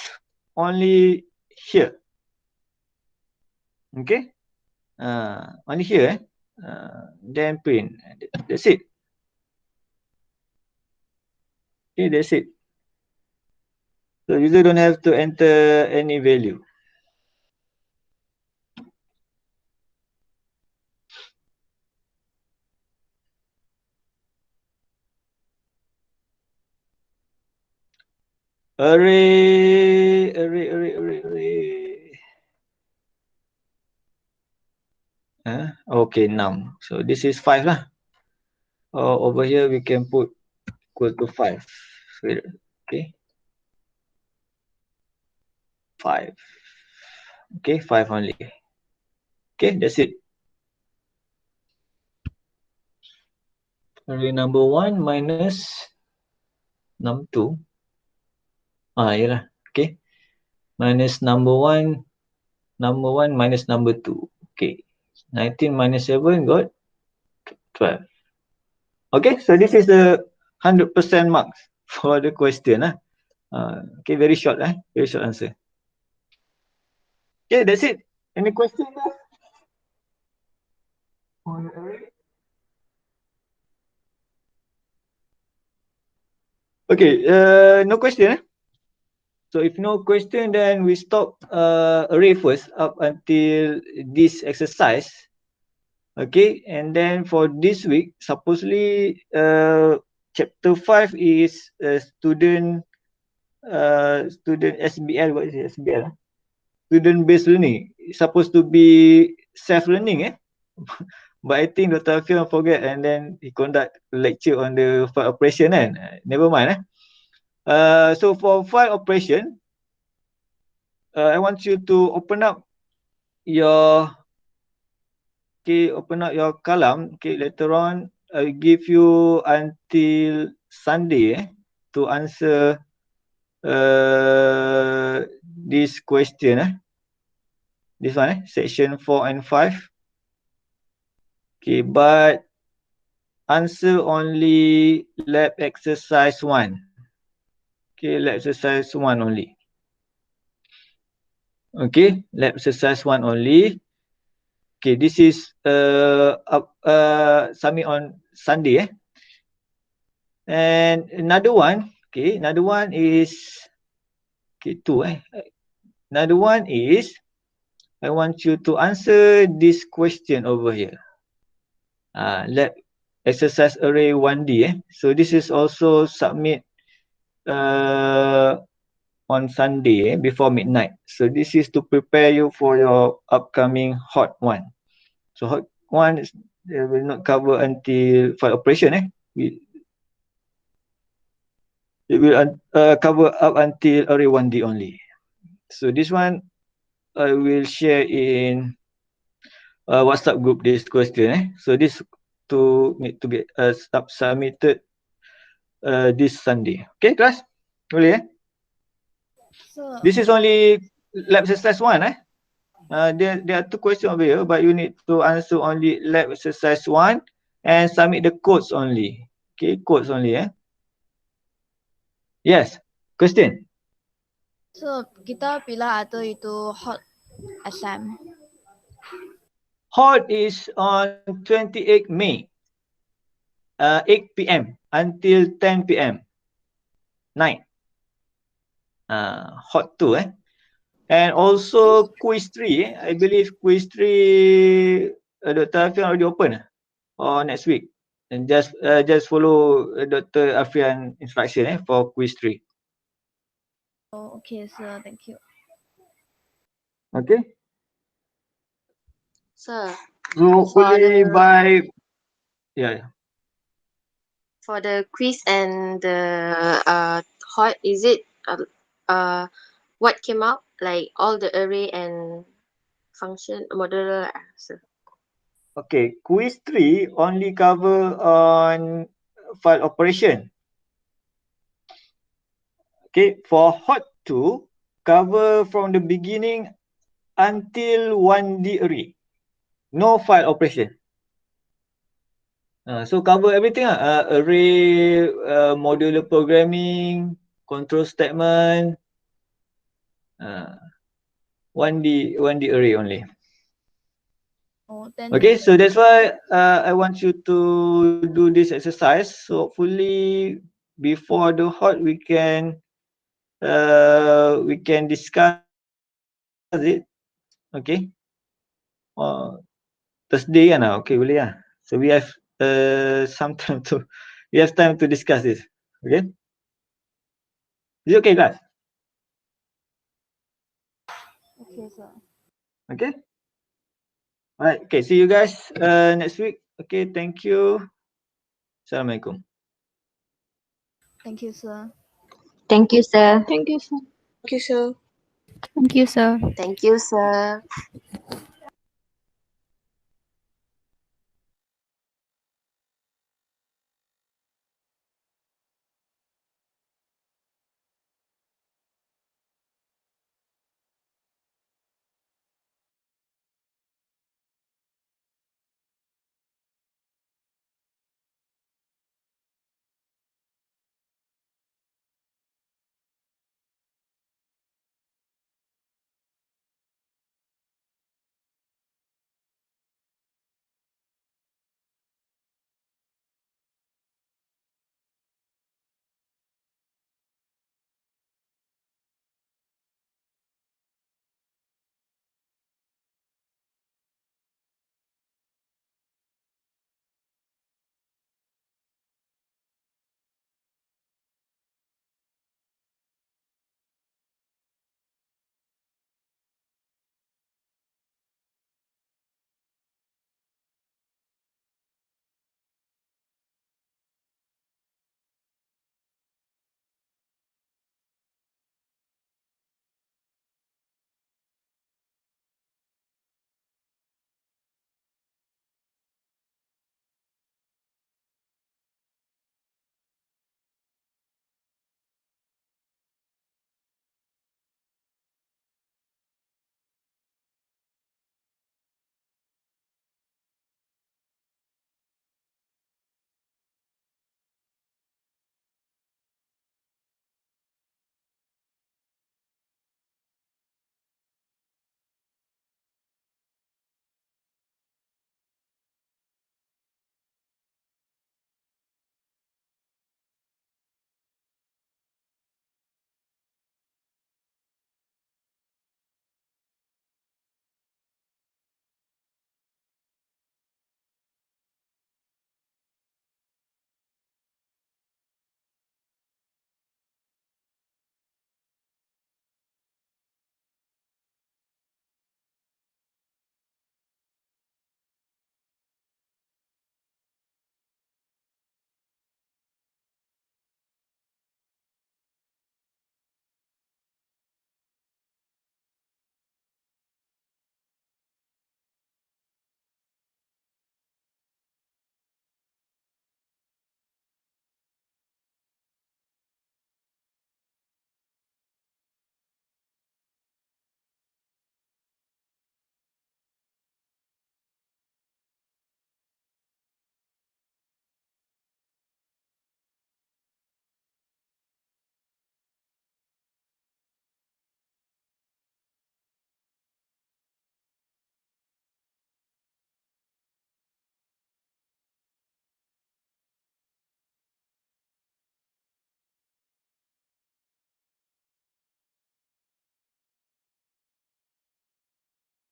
only here. Okay. Only here. Then print. That's it. Okay, that's it. So user don't have to enter any value. Array. Okay, num. So this is 5 lah. Over here we can put equal to 5. Okay. 5. Okay, 5 only. Okay, that's it. Array number 1 minus num 2. Yalah. Okay. Minus number 1 minus number 2. Okay. 19 minus 7 got 12. Okay, so this is the 100% marks for the question. Okay, very short. Very short answer. Okay, that's it. Any question? On the array? Okay, no question. So if no question, then we stop array first up until this exercise. Okay, and then for this week, supposedly chapter 5 is student SBL. What is it? SBL? Student based learning. It's supposed to be self learning, but I think Dr. Afian forget and then he conduct lecture on the file operation kan. Never mind. So for file operation, I want you to open up your kalam. Okay, later on I give you until Sunday to answer this question. This one, section 4 and 5. Okay, but answer only lab exercise 1. Okay, lab exercise 1 only. Okay, lab exercise 1 only. Okay, this is submit on Sunday. And another one, okay, another one is two. Another one is I want you to answer this question over here. Lab exercise array 1D. So this is also submit on Sunday before midnight. So this is to prepare you for your upcoming hot one. So hot one is, will not cover until file operation. It will cover up until array 1D only. So this one I will share in WhatsApp group this question. So this to need to get submitted this Sunday. Okay, class? Boleh So This is only lab exercise 1. There are 2 questions over here, but you need to answer only lab exercise 1 and submit the codes only. Okay, codes only. Yes, question. so kita bila ada itu hot exam? Hot is on 28 May, 8 p.m. until 10 p.m. night. Hot 2. And also quiz 3. I believe quiz 3 Dr. Afian already open or next week. And just follow Dr. Afian instruction for quiz 3. Oh, okay, sir. Thank you. Okay. Sir, So hopefully by for the quiz and the hot, is it what came out, like all the array and function modular? Sir. Okay, quiz 3 only cover on file operation. Okay, for hot 2 cover from the beginning until 1D array. No file operation. So cover everything array, modular programming, control statement, 1D array only. Oh, then Okay, so that's why I want you to do this exercise. So hopefully before the hot we can discuss it. Okay. Thursday kan? Okay, boleh lah. So we have some time to discuss this. Okay. Is it okay, guys? okay, sir. Okay. Alright. Okay. See you guys next week. Okay. Thank you. Assalamualaikum. Thank you, sir. Thank you, sir. Thank you, sir. Thank you, sir. Thank you, sir. Thank you, sir.